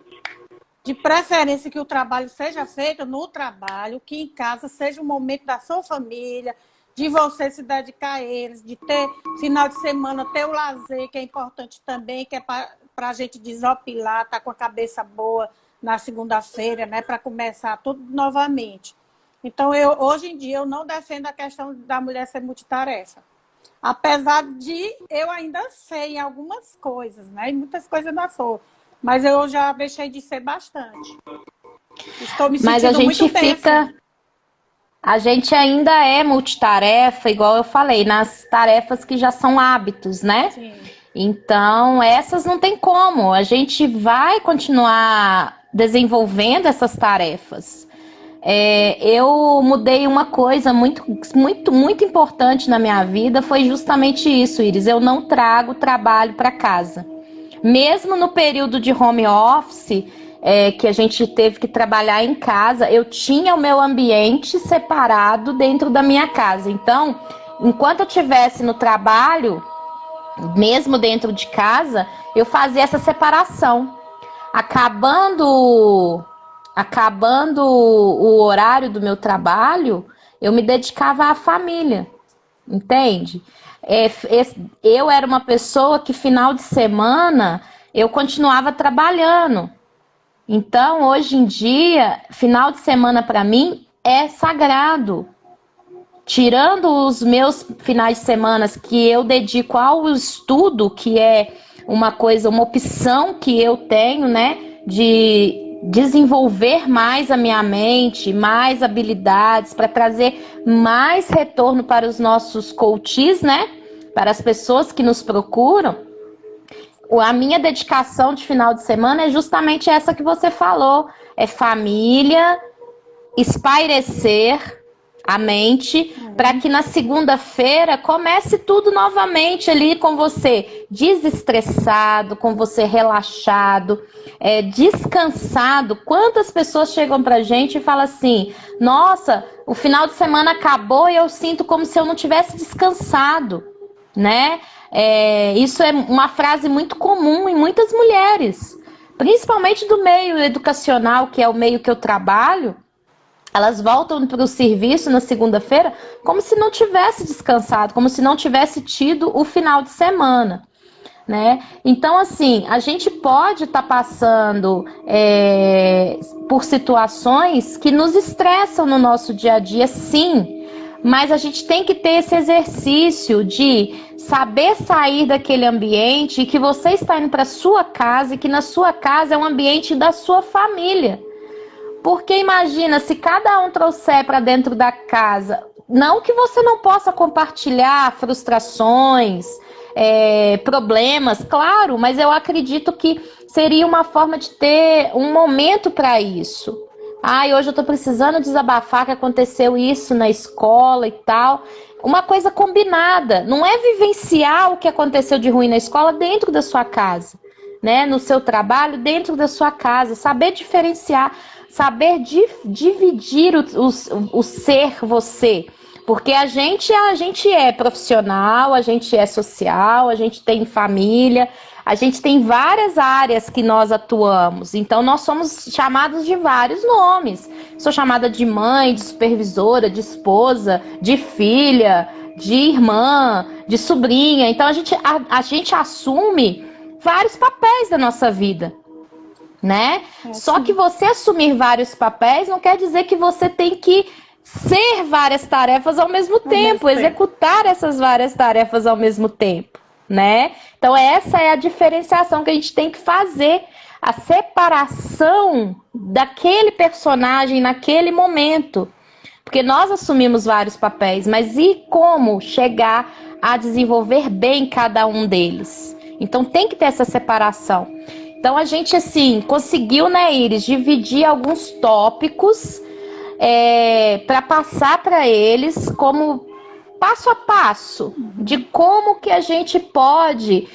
De preferência que o trabalho seja feito no trabalho, que em casa seja um momento da sua família, de você se dedicar a eles, de ter final de semana, ter o lazer, que é importante também, que é para a gente desopilar, estar com a cabeça boa na segunda-feira, né, para começar tudo novamente. Então, hoje em dia, eu não defendo a questão da mulher ser multitarefa. Apesar de eu ainda sei em algumas coisas, né, e muitas coisas eu não sou, mas eu já deixei de ser bastante. Estou me sentindo muito bem. A gente ainda é multitarefa, igual eu falei, nas tarefas que já são hábitos, né? Sim. Então, essas não tem como. A gente vai continuar desenvolvendo essas tarefas. Eu mudei uma coisa muito importante na minha vida, foi justamente isso, Iris. Eu não trago trabalho para casa. Mesmo no período de home office, que a gente teve que trabalhar em casa, eu tinha o meu ambiente separado dentro da minha casa. Então, enquanto eu estivesse no trabalho, mesmo dentro de casa, eu fazia essa separação. Acabando o horário do meu trabalho, eu me dedicava à família, entende? Eu era uma pessoa que final de semana eu continuava trabalhando. Então, hoje em dia, final de semana para mim é sagrado. Tirando os meus finais de semana que eu dedico ao estudo, que é uma opção que eu tenho, né, de desenvolver mais a minha mente, mais habilidades, para trazer mais retorno para os nossos coaches, né, para as pessoas que nos procuram. A minha dedicação de final de semana é justamente essa que você falou, é família, espairecer a mente, para que na segunda-feira comece tudo novamente ali com você desestressado, com você relaxado, descansado. Quantas pessoas chegam pra gente e falam assim, nossa, o final de semana acabou e eu sinto como se eu não tivesse descansado, né? Isso é uma frase muito comum em muitas mulheres, principalmente do meio educacional, que é o meio que eu trabalho. Elas voltam para o serviço na segunda-feira como se não tivesse descansado, como se não tivesse tido o final de semana, né? Então, assim, a gente pode estar passando por situações que nos estressam no nosso dia a dia, sim. Mas a gente tem que ter esse exercício de saber sair daquele ambiente e que você está indo para a sua casa e que na sua casa é um ambiente da sua família. Porque imagina, se cada um trouxer para dentro da casa, não que você não possa compartilhar frustrações, problemas, claro, mas eu acredito que seria uma forma de ter um momento para isso. Hoje eu estou precisando desabafar que aconteceu isso na escola e tal. Uma coisa combinada, não é vivenciar o que aconteceu de ruim na escola dentro da sua casa, né? No seu trabalho, dentro da sua casa, saber diferenciar, saber dividir o ser você. Porque a gente é profissional, a gente é social, a gente tem família, a gente tem várias áreas que nós atuamos. Então, nós somos chamados de vários nomes. Sou chamada de mãe, de supervisora, de esposa, de filha, de irmã, de sobrinha. Então, a gente assume vários papéis da nossa vida, né? Só que você assumir vários papéis não quer dizer que você tem que ser várias tarefas ao mesmo tempo, executar essas várias tarefas ao mesmo tempo, né? Então essa é a diferenciação que a gente tem que fazer, a separação daquele personagem naquele momento, porque nós assumimos vários papéis, mas e como chegar a desenvolver bem cada um deles? Então tem que ter essa separação. Então a gente assim conseguiu, né, Iris, dividir alguns tópicos para passar para eles como passo a passo de como que a gente pode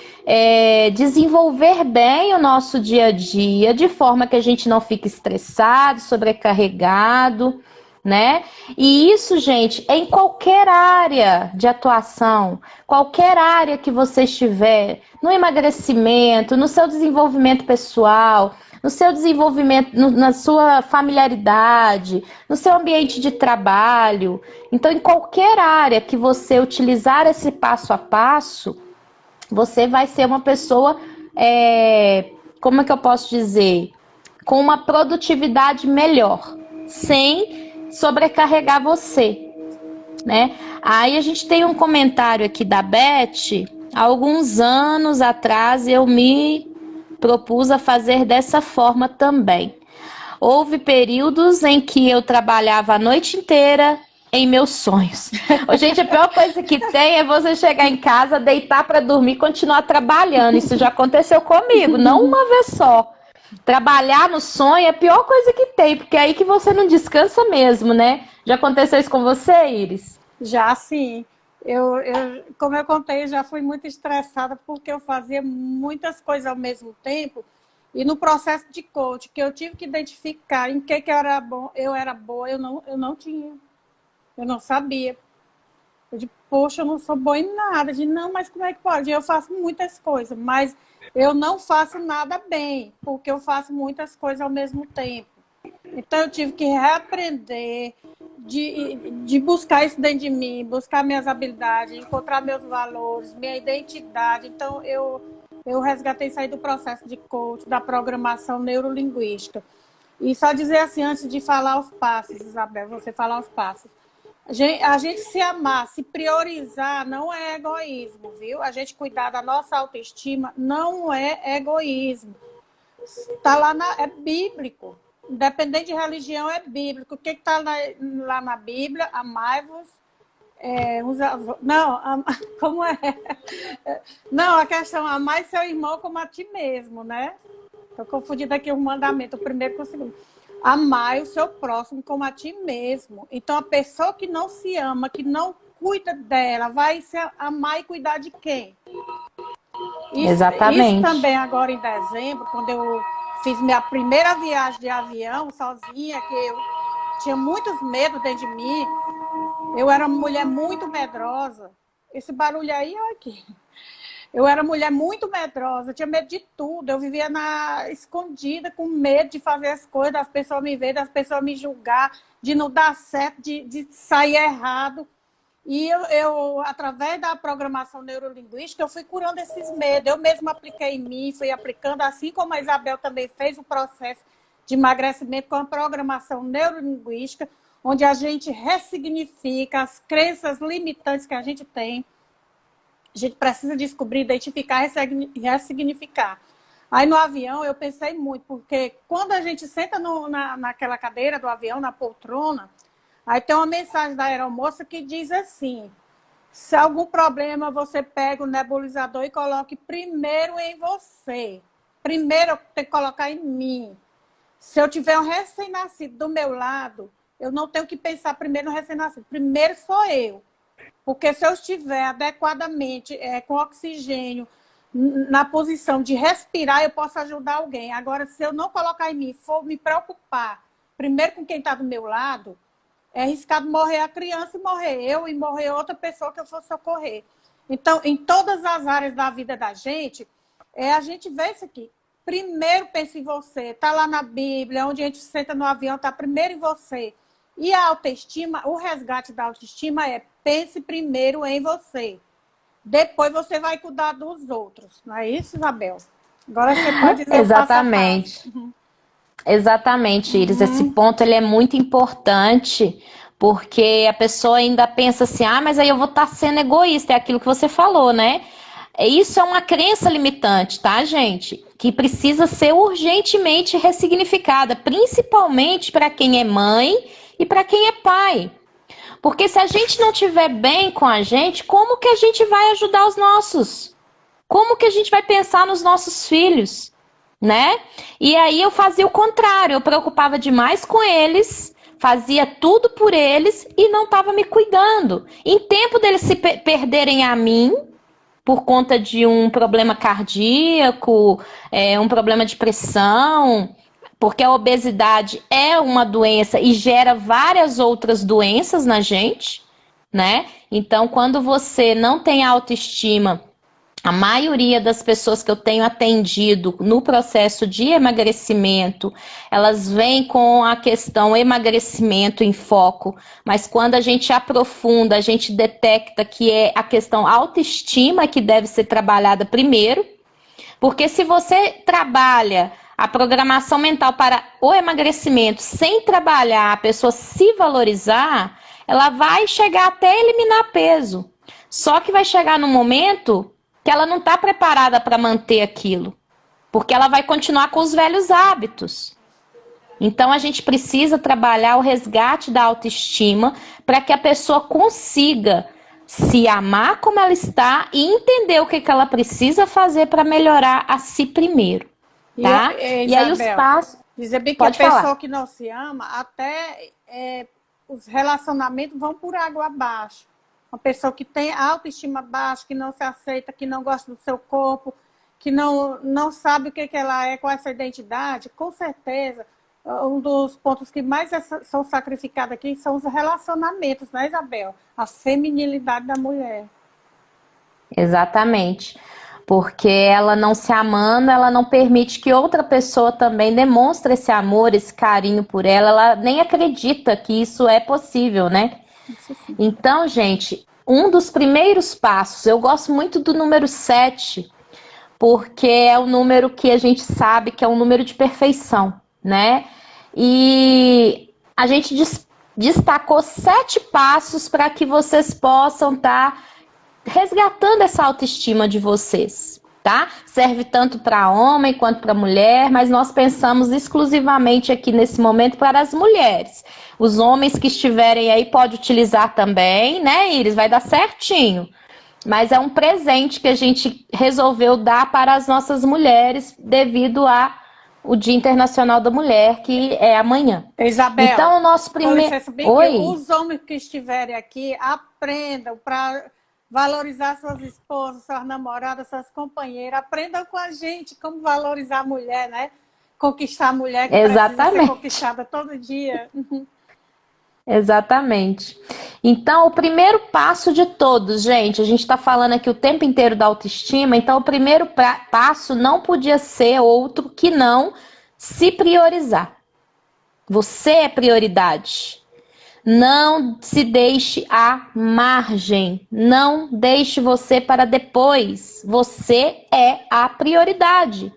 desenvolver bem o nosso dia a dia, de forma que a gente não fique estressado, sobrecarregado, né? E isso, gente, é em qualquer área de atuação, qualquer área que você estiver, no emagrecimento, no seu desenvolvimento pessoal, no seu desenvolvimento, na sua familiaridade, no seu ambiente de trabalho. Então, em qualquer área que você utilizar esse passo a passo, você vai ser uma pessoa, como é que eu posso dizer? Com uma produtividade melhor, sem sobrecarregar você, né? Aí a gente tem um comentário aqui da Beth. Há alguns anos atrás eu me propus a fazer dessa forma também. Houve períodos em que eu trabalhava a noite inteira em meus sonhos. Gente, a pior coisa que tem é você chegar em casa, deitar para dormir e continuar trabalhando. Isso já aconteceu comigo, não uma vez só. Trabalhar no sonho é a pior coisa que tem, porque é aí que você não descansa mesmo, né? Já aconteceu isso com você, Iris? Já sim. Como eu contei, eu já fui muito estressada porque eu fazia muitas coisas ao mesmo tempo. E no processo de coach, que eu tive que identificar em que eu era boa, eu não tinha. Eu não sabia. Eu disse, poxa, eu não sou boa em nada. Eu disse, não, mas como é que pode? Eu faço muitas coisas, mas eu não faço nada bem, porque eu faço muitas coisas ao mesmo tempo. Então, eu tive que reaprender de buscar isso dentro de mim, buscar minhas habilidades, encontrar meus valores, minha identidade. Então, eu resgatei isso aí do processo de coach, da programação neurolinguística. E só dizer assim, antes de falar os passos, Isabel, você falar os passos. A gente se amar, se priorizar, não é egoísmo, viu? A gente cuidar da nossa autoestima não é egoísmo. Está lá, é bíblico. Independente de religião, é bíblico. O que está lá na Bíblia? Amai-vos. Como é? Não, a questão, amai seu irmão como a ti mesmo, né? Estou confundida aqui o mandamento, o primeiro com o segundo. Amai o seu próximo como a ti mesmo. Então, a pessoa que não se ama, que não cuida dela, vai se amar e cuidar de quem? Exatamente. Isso também agora em dezembro, quando eu fiz minha primeira viagem de avião sozinha, que eu tinha muitos medos dentro de mim. Eu era uma mulher muito medrosa. Esse barulho aí, olha aqui. Eu era mulher muito medrosa, eu tinha medo de tudo. Eu vivia escondida, com medo de fazer as coisas, das pessoas me verem, das pessoas me julgar, de não dar certo, de sair errado. E eu, através da programação neurolinguística, eu fui curando esses medos. Eu mesma apliquei em mim, fui aplicando, assim como a Isabel também fez o processo de emagrecimento com a programação neurolinguística, onde a gente ressignifica as crenças limitantes que a gente tem. A gente precisa descobrir, identificar e ressignificar. Aí no avião eu pensei muito, porque quando a gente senta naquela cadeira do avião, na poltrona, aí tem uma mensagem da aeromoça que diz assim: se algum problema, você pega o nebulizador e coloque primeiro em você. Primeiro eu tenho que colocar em mim. Se eu tiver um recém-nascido do meu lado, eu não tenho que pensar primeiro no recém-nascido. Primeiro sou eu. Porque se eu estiver adequadamente com oxigênio na posição de respirar, eu posso ajudar alguém. Agora, se eu não colocar em mim, for me preocupar primeiro com quem está do meu lado, é arriscado morrer a criança e morrer eu e morrer outra pessoa que eu for socorrer. Então, em todas as áreas da vida da gente, a gente vê isso aqui. Primeiro pensa em você. Está lá na Bíblia, onde a gente senta no avião, está primeiro em você. E a autoestima, o resgate da autoestima é: pense primeiro em você. Depois você vai cuidar dos outros. Não é isso, Isabel? Agora você pode dizer exatamente. O passo a passo. Exatamente, Iris. Esse ponto ele é muito importante, porque a pessoa ainda pensa assim, mas aí eu vou estar sendo egoísta. É aquilo que você falou, né? Isso é uma crença limitante, tá, gente? Que precisa ser urgentemente ressignificada, principalmente para quem é mãe e para quem é pai. Porque se a gente não estiver bem com a gente, como que a gente vai ajudar os nossos? Como que a gente vai pensar nos nossos filhos, né? E aí eu fazia o contrário, eu preocupava demais com eles, fazia tudo por eles e não estava me cuidando. Em tempo deles se perderem a mim, por conta de um problema cardíaco, um problema de pressão, porque a obesidade é uma doença e gera várias outras doenças na gente, né? Então, quando você não tem autoestima, a maioria das pessoas que eu tenho atendido no processo de emagrecimento, elas vêm com a questão emagrecimento em foco, mas quando a gente aprofunda, a gente detecta que é a questão autoestima que deve ser trabalhada primeiro, porque se você trabalha a programação mental para o emagrecimento sem trabalhar a pessoa se valorizar, ela vai chegar até eliminar peso. Só que vai chegar num momento que ela não está preparada para manter aquilo, porque ela vai continuar com os velhos hábitos. Então, a gente precisa trabalhar o resgate da autoestima para que a pessoa consiga se amar como ela está e entender o que ela precisa fazer para melhorar a si primeiro. Tá? E aí os passos... Dizer bem que a pessoa que não se ama, até os relacionamentos vão por água abaixo. Uma pessoa que tem autoestima baixa, que não se aceita, que não gosta do seu corpo, que não sabe o que ela é com essa identidade, com certeza, um dos pontos que mais são sacrificados aqui são os relacionamentos, né, Isabel? A feminilidade da mulher. Exatamente. Porque ela não se amando, ela não permite que outra pessoa também demonstre esse amor, esse carinho por ela. Ela nem acredita que isso é possível, né? Então, gente, um dos primeiros passos, eu gosto muito do número 7, porque é o número que a gente sabe que é um número de perfeição, né? E a gente destacou 7 passos para que vocês possam estar resgatando essa autoestima de vocês, tá? Serve tanto para homem quanto para mulher, mas nós pensamos exclusivamente aqui nesse momento para as mulheres. Os homens que estiverem aí podem utilizar também, né, Iris? Vai dar certinho. Mas é um presente que a gente resolveu dar para as nossas mulheres devido ao Dia Internacional da Mulher, que é amanhã. Isabel, então, o nosso primeiro... Os homens que estiverem aqui aprendam para valorizar suas esposas, suas namoradas, suas companheiras. Aprendam com a gente como valorizar a mulher, né? Conquistar a mulher que precisa ser conquistada todo dia. Exatamente. Então, o primeiro passo de todos, gente, a gente está falando aqui o tempo inteiro da autoestima, então o primeiro passo não podia ser outro que não se priorizar. Você é prioridade. Não se deixe à margem. Não deixe você para depois. Você é a prioridade.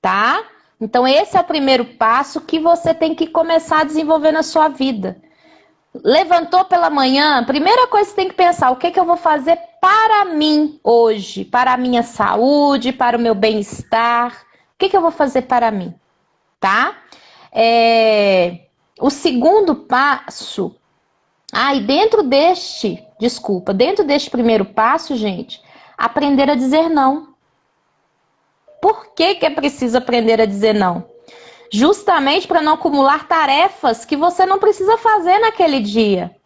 Tá? Então, esse é o primeiro passo que você tem que começar a desenvolver na sua vida. Levantou pela manhã, primeira coisa que você tem que pensar, o que eu vou fazer para mim hoje? Para a minha saúde, para o meu bem-estar. O que eu vou fazer para mim? Tá? O segundo passo... dentro deste primeiro passo, gente, aprender a dizer não. Por que é preciso aprender a dizer não? Justamente para não acumular tarefas que você não precisa fazer naquele dia.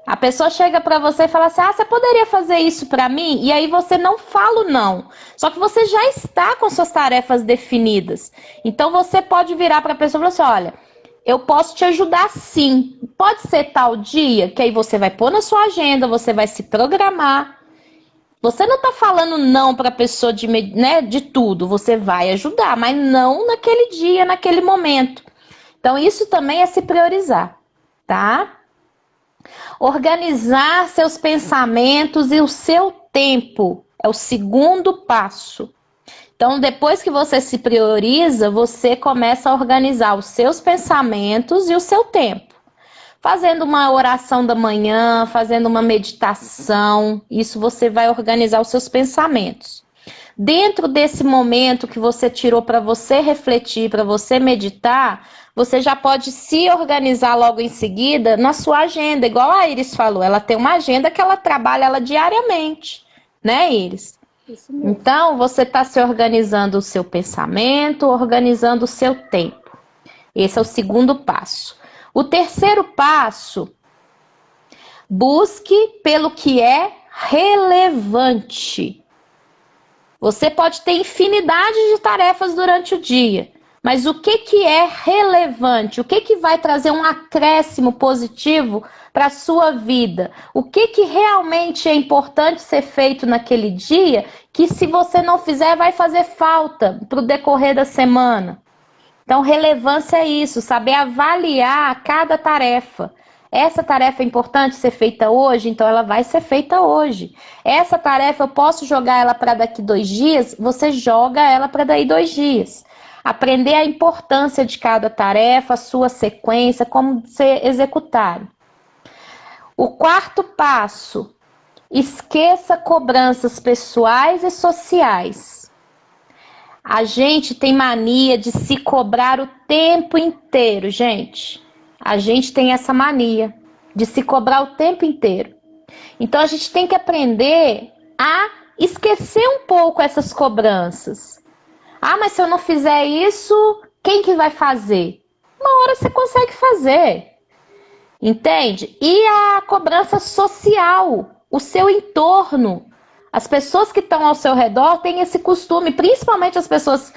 A pessoa chega para você e fala assim, você poderia fazer isso para mim? E aí você não fala o não. Só que você já está com suas tarefas definidas. Então você pode virar para a pessoa e falar assim, olha, eu posso te ajudar sim. Pode ser tal dia, que aí você vai pôr na sua agenda, você vai se programar. Você não está falando não para a pessoa de tudo, você vai ajudar, mas não naquele dia, naquele momento. Então, isso também é se priorizar, tá? Organizar seus pensamentos e o seu tempo é o segundo passo. Então, depois que você se prioriza, você começa a organizar os seus pensamentos e o seu tempo. Fazendo uma oração da manhã, fazendo uma meditação, isso você vai organizar os seus pensamentos. Dentro desse momento que você tirou para você refletir, para você meditar, você já pode se organizar logo em seguida na sua agenda, igual a Iris falou, ela tem uma agenda que ela trabalha ela diariamente, né, Iris? Isso mesmo. Então, você está se organizando o seu pensamento, organizando o seu tempo. Esse é o segundo passo. O terceiro passo, busque pelo que é relevante. Você pode ter infinidade de tarefas durante o dia, mas o que é relevante? O que vai trazer um acréscimo positivo para a sua vida? O que realmente é importante ser feito naquele dia, que se você não fizer vai fazer falta para o decorrer da semana? Então, relevância é isso, saber avaliar cada tarefa. Essa tarefa é importante ser feita hoje, então ela vai ser feita hoje. Essa tarefa eu posso jogar ela para daqui 2 dias, você joga ela para daí 2 dias. Aprender a importância de cada tarefa, a sua sequência, como ser executado. O quarto passo, esqueça cobranças pessoais e sociais. A gente tem mania de se cobrar o tempo inteiro, gente. A gente tem essa mania de se cobrar o tempo inteiro. Então a gente tem que aprender a esquecer um pouco essas cobranças. Ah, mas se eu não fizer isso, quem que vai fazer? Uma hora você consegue fazer. Entende? E a cobrança social, o seu entorno. As pessoas que estão ao seu redor têm esse costume, principalmente as pessoas...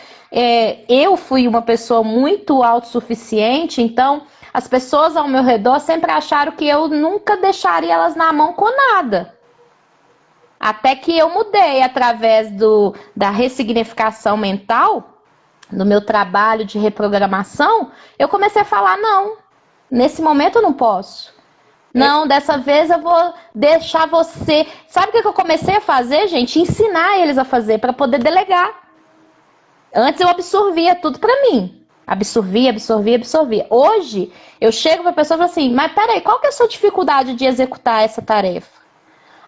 eu fui uma pessoa muito autossuficiente, então as pessoas ao meu redor sempre acharam que eu nunca deixaria elas na mão com nada. Até que eu mudei através da ressignificação mental, do meu trabalho de reprogramação, eu comecei a falar, não, nesse momento eu não posso. Não, dessa vez eu vou deixar você... Sabe o que eu comecei a fazer, gente? Ensinar eles a fazer, para poder delegar. Antes eu absorvia tudo para mim. Absorvia. Hoje, eu chego para a pessoa e falo assim, mas peraí, qual que é a sua dificuldade de executar essa tarefa?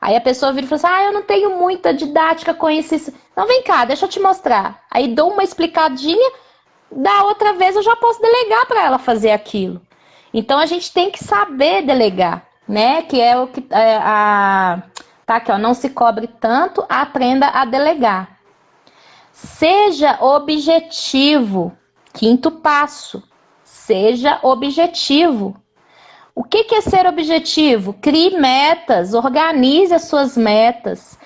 Aí a pessoa vira e fala assim, eu não tenho muita didática com isso. Então vem cá, deixa eu te mostrar. Aí dou uma explicadinha, da outra vez eu já posso delegar para ela fazer aquilo. Então a gente tem que saber delegar, né? Que é o que... tá aqui, ó, não se cobre tanto, aprenda a delegar. Seja objetivo. Quinto passo, seja objetivo. O que é ser objetivo? Crie metas, organize as suas metas.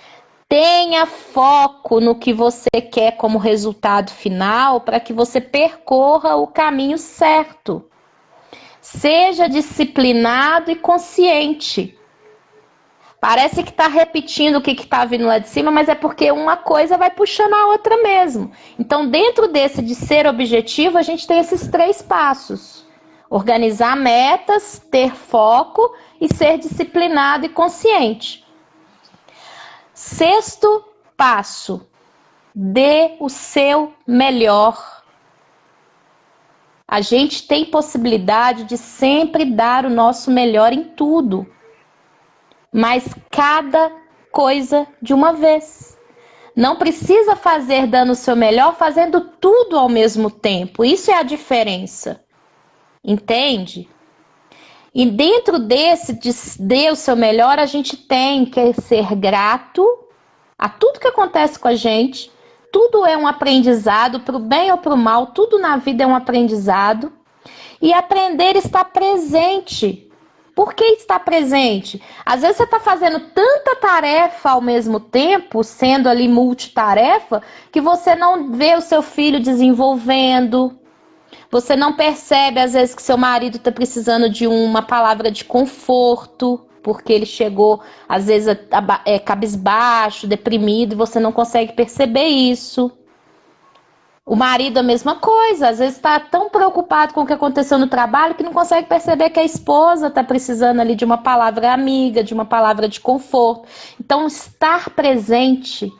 Tenha foco no que você quer como resultado final para que você percorra o caminho certo. Seja disciplinado e consciente. Parece que está repetindo o que está vindo lá de cima, mas é porque uma coisa vai puxando a outra mesmo. Então, dentro desse de ser objetivo, a gente tem esses 3 passos. Organizar metas, ter foco e ser disciplinado e consciente. Sexto passo, dê o seu melhor. A gente tem possibilidade de sempre dar o nosso melhor em tudo. Mas cada coisa de uma vez. Não precisa fazer dando o seu melhor, fazendo tudo ao mesmo tempo. Isso é a diferença. Entende? E dentro desse, dê o seu melhor, a gente tem que ser grato a tudo que acontece com a gente. Tudo é um aprendizado, para o bem ou para o mal, tudo na vida é um aprendizado. E aprender a estar presente. Por que estar presente? Às vezes você está fazendo tanta tarefa ao mesmo tempo, sendo ali multitarefa, que você não vê o seu filho desenvolvendo. Você não percebe, às vezes, que seu marido está precisando de uma palavra de conforto, porque ele chegou, às vezes, cabisbaixo, deprimido, e você não consegue perceber isso. O marido a mesma coisa, às vezes está tão preocupado com o que aconteceu no trabalho que não consegue perceber que a esposa está precisando ali de uma palavra amiga, de uma palavra de conforto. Então, estar presente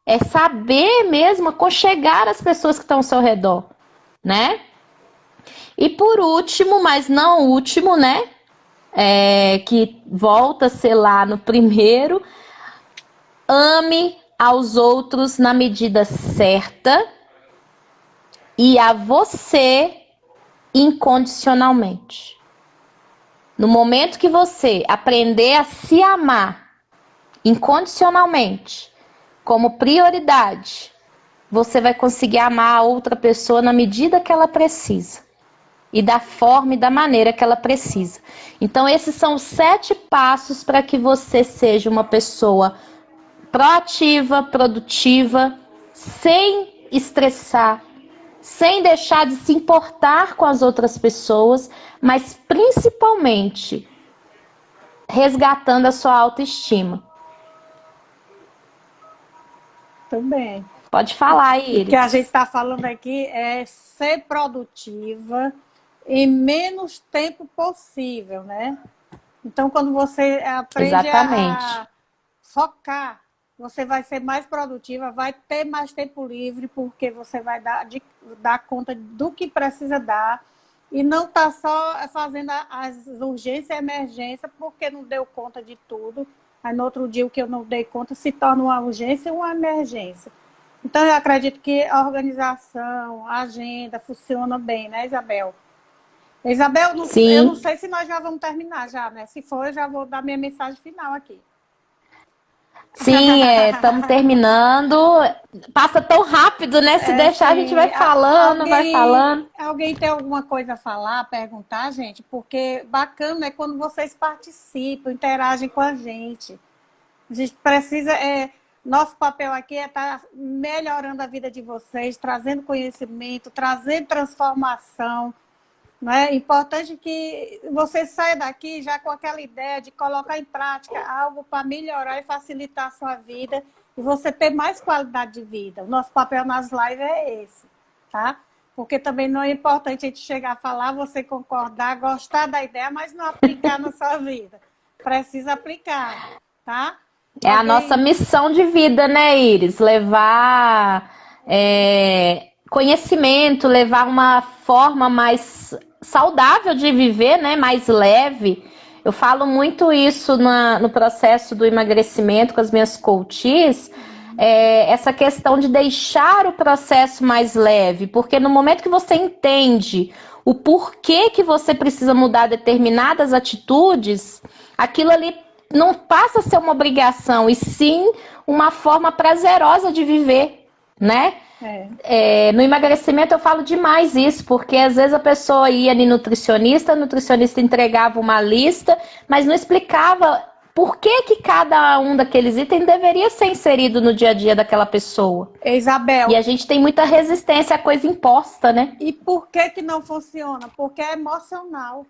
é saber mesmo aconchegar as pessoas que estão ao seu redor, né? E por último, mas não último, né? Que volta a ser lá no primeiro, ame aos outros na medida certa e a você incondicionalmente. No momento que você aprender a se amar incondicionalmente, como prioridade, você vai conseguir amar a outra pessoa na medida que ela precisa. e da forma e da maneira que ela precisa. Então, esses são os 7 passos para que você seja uma pessoa proativa, produtiva, sem estressar, sem deixar de se importar com as outras pessoas, mas principalmente resgatando a sua autoestima. Também. Pode falar, O que a Iris. gente está falando aqui é ser produtiva em menos tempo possível, né? Então, quando você aprende Exatamente. a focar, você vai ser mais produtiva, vai ter mais tempo livre, porque você vai dar conta do que precisa dar e não tá só fazendo as urgências e emergências, porque não deu conta de tudo. Aí, no outro dia, o que eu não dei conta se torna uma urgência e uma emergência. Então, eu acredito que a organização, a agenda funciona bem, né, Isabel? Isabel, eu não Sim. sei se nós já vamos terminar já, né? Se for, eu já vou dar minha mensagem final aqui. Sim, estamos terminando. Passa tão rápido, né? Se deixar, a gente Assim, vai falando, vai falando. alguém tem alguma coisa a falar, perguntar, gente? Porque bacana é quando vocês participam, interagem com a gente. A gente precisa, nosso papel aqui é estar melhorando a vida de vocês, trazendo conhecimento, trazendo transformação. É importante que você saia daqui já com aquela ideia de colocar em prática algo para melhorar e facilitar a sua vida e você ter mais qualidade de vida. O nosso papel nas lives é esse, tá? Porque também não é importante a gente chegar a falar, você concordar, gostar da ideia, mas não aplicar na sua vida. Precisa aplicar, tá? É a nossa missão de vida, né, Iris? Levar conhecimento, levar uma forma mais saudável de viver, né? Mais leve. Eu falo muito isso no processo do emagrecimento com as minhas coaches. Essa questão de deixar o processo mais leve, porque no momento que você entende o porquê que você precisa mudar determinadas atitudes, aquilo ali não passa a ser uma obrigação, e sim uma forma prazerosa de viver, né? No emagrecimento eu falo demais isso, porque às vezes a pessoa ia no nutricionista, o nutricionista entregava uma lista, mas não explicava por que cada um daqueles itens deveria ser inserido no dia a dia daquela pessoa. Isabel. E a gente tem muita resistência à coisa imposta, né? E por que não funciona? Porque é emocional.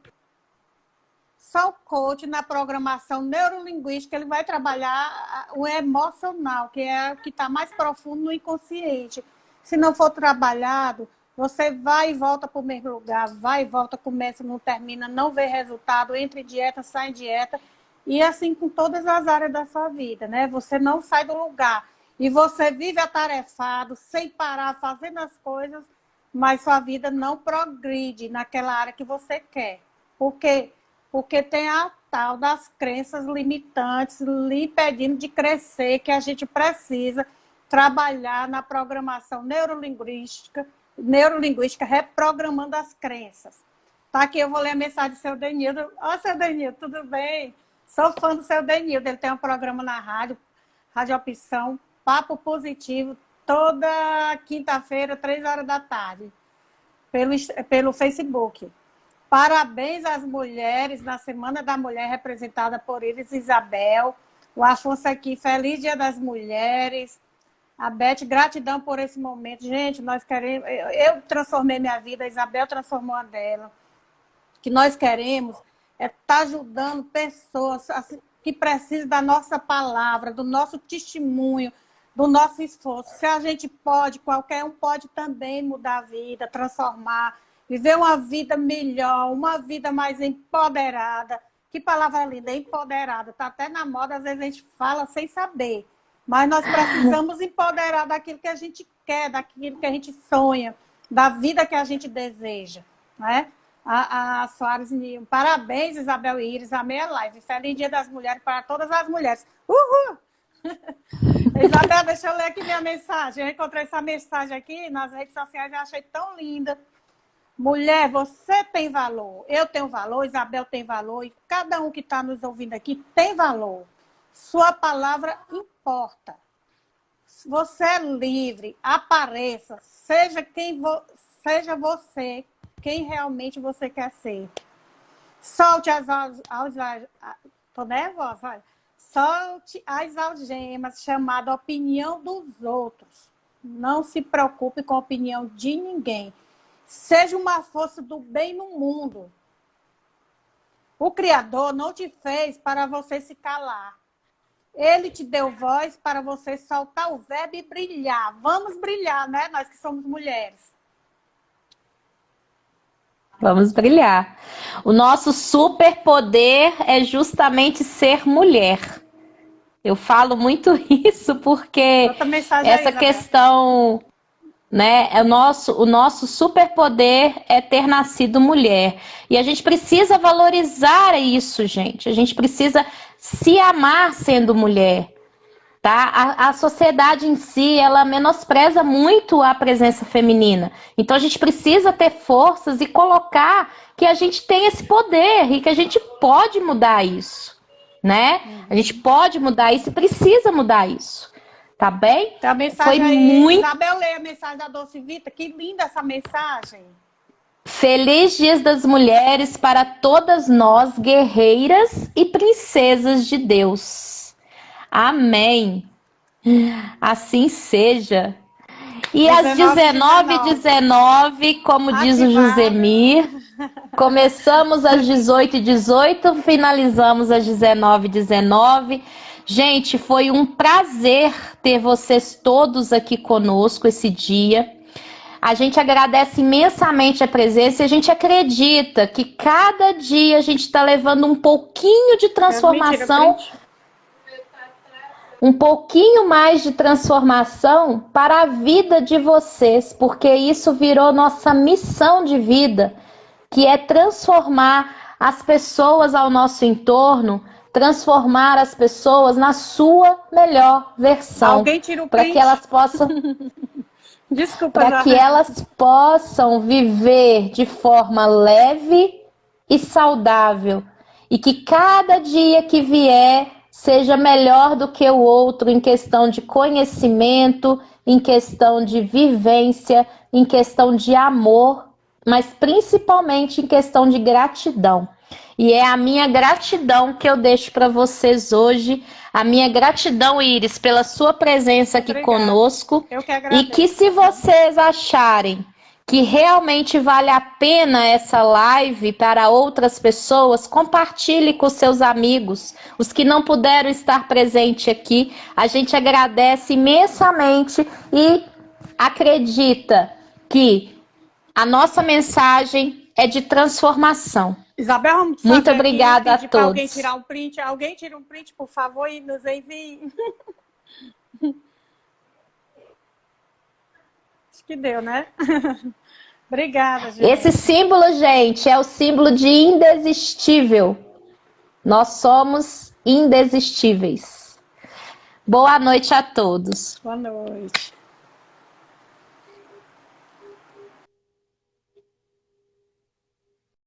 Só o coach, na programação neurolinguística, ele vai trabalhar o emocional, que é o que está mais profundo no inconsciente. Se não for trabalhado, você vai e volta para o mesmo lugar, vai e volta, começa, não termina, não vê resultado, entra em dieta, sai em dieta, e assim com todas as áreas da sua vida, né? Você não sai do lugar. E você vive atarefado, sem parar, fazendo as coisas, mas sua vida não progride naquela área que você quer. Por quê? Porque tem a tal das crenças limitantes lhe pedindo de crescer, que a gente precisa trabalhar na programação neurolinguística, reprogramando as crenças. Tá aqui, eu vou ler a mensagem do seu Denildo. Ó, seu Denildo, tudo bem? Sou fã do seu Denildo, ele tem um programa na rádio, Rádio Opção, Papo Positivo, toda quinta-feira, 3 horas da tarde, pelo Facebook. Parabéns às mulheres na Semana da Mulher, representada por Iris Isabel. O Afonso aqui, feliz Dia das Mulheres. A Beth, gratidão por esse momento. Gente, nós queremos... Eu transformei minha vida, a Isabel transformou a dela. O que nós queremos é estar ajudando pessoas que precisam da nossa palavra, do nosso testemunho, do nosso esforço. Se a gente pode, qualquer um pode também mudar a vida, transformar, viver uma vida melhor, uma vida mais empoderada. Que palavra linda, empoderada. Está até na moda, às vezes a gente fala sem saber. Mas nós precisamos empoderar daquilo que a gente quer, daquilo que a gente sonha, da vida que a gente deseja. Né? A Soares Nil. Parabéns, Isabel e Iris, amei a live. Feliz Dia das Mulheres para todas as mulheres. Uhul! Isabel, deixa eu ler aqui minha mensagem. Eu encontrei essa mensagem aqui nas redes sociais e achei tão linda. Mulher, você tem valor, eu tenho valor, Isabel tem valor, e cada um que está nos ouvindo aqui tem valor. Sua palavra importa. Você é livre, apareça, seja quem seja você, quem realmente você quer ser. Solte tô nervosa, olha. Solte as algemas chamadas opinião dos outros. Não se preocupe com a opinião de ninguém. Seja uma força do bem no mundo. O Criador não te fez para você se calar. Ele te deu voz para você soltar o verbo e brilhar. Vamos brilhar, né? Nós que somos mulheres. Vamos brilhar. O nosso superpoder é justamente ser mulher. Eu falo muito isso porque Outra mensagem aí, essa Isabel. questão, né, o nosso superpoder é ter nascido mulher. E a gente precisa valorizar isso, gente. A gente precisa se amar sendo mulher. Tá? A sociedade em si, ela menospreza muito a presença feminina. Então a gente precisa ter forças e colocar que a gente tem esse poder e que a gente pode mudar isso, né? A gente pode mudar isso e precisa mudar isso, tá bem? Tem a mensagem Foi aí, muito Isabel, lê a mensagem da Doce Vita. Que linda essa mensagem. Feliz Dias das Mulheres para todas nós, guerreiras e princesas de Deus. Amém. Assim seja. E às 19h19, como diz o Josemir, começamos às 18h18, finalizamos às 19h19. Gente, foi um prazer ter vocês todos aqui conosco esse dia. A gente agradece imensamente a presença e a gente acredita que cada dia a gente está levando um pouquinho de transformação, um pouquinho mais de transformação para a vida de vocês, porque isso virou nossa missão de vida, que é transformar as pessoas ao nosso entorno, transformar as pessoas na sua melhor versão. Alguém tira o para que elas possam Desculpa, para que elas possam viver de forma leve e saudável e que cada dia que vier seja melhor do que o outro em questão de conhecimento, em questão de vivência, em questão de amor, mas principalmente em questão de gratidão. E é a minha gratidão que eu deixo para vocês hoje, a minha gratidão, Iris, pela sua presença aqui conosco. Eu que agradeço. E que se vocês acharem que realmente vale a pena essa live para outras pessoas, compartilhe com seus amigos, os que não puderam estar presentes aqui. A gente agradece imensamente e acredita que a nossa mensagem é de transformação. Isabel, vamos fazer muito obrigada aqui, a todos. Alguém tirar um print. Alguém tira um print, por favor, e nos envie. Acho que deu, né? Obrigada, gente. Esse símbolo, gente, é o símbolo de indesistível. Nós somos indesistíveis. Boa noite a todos. Boa noite.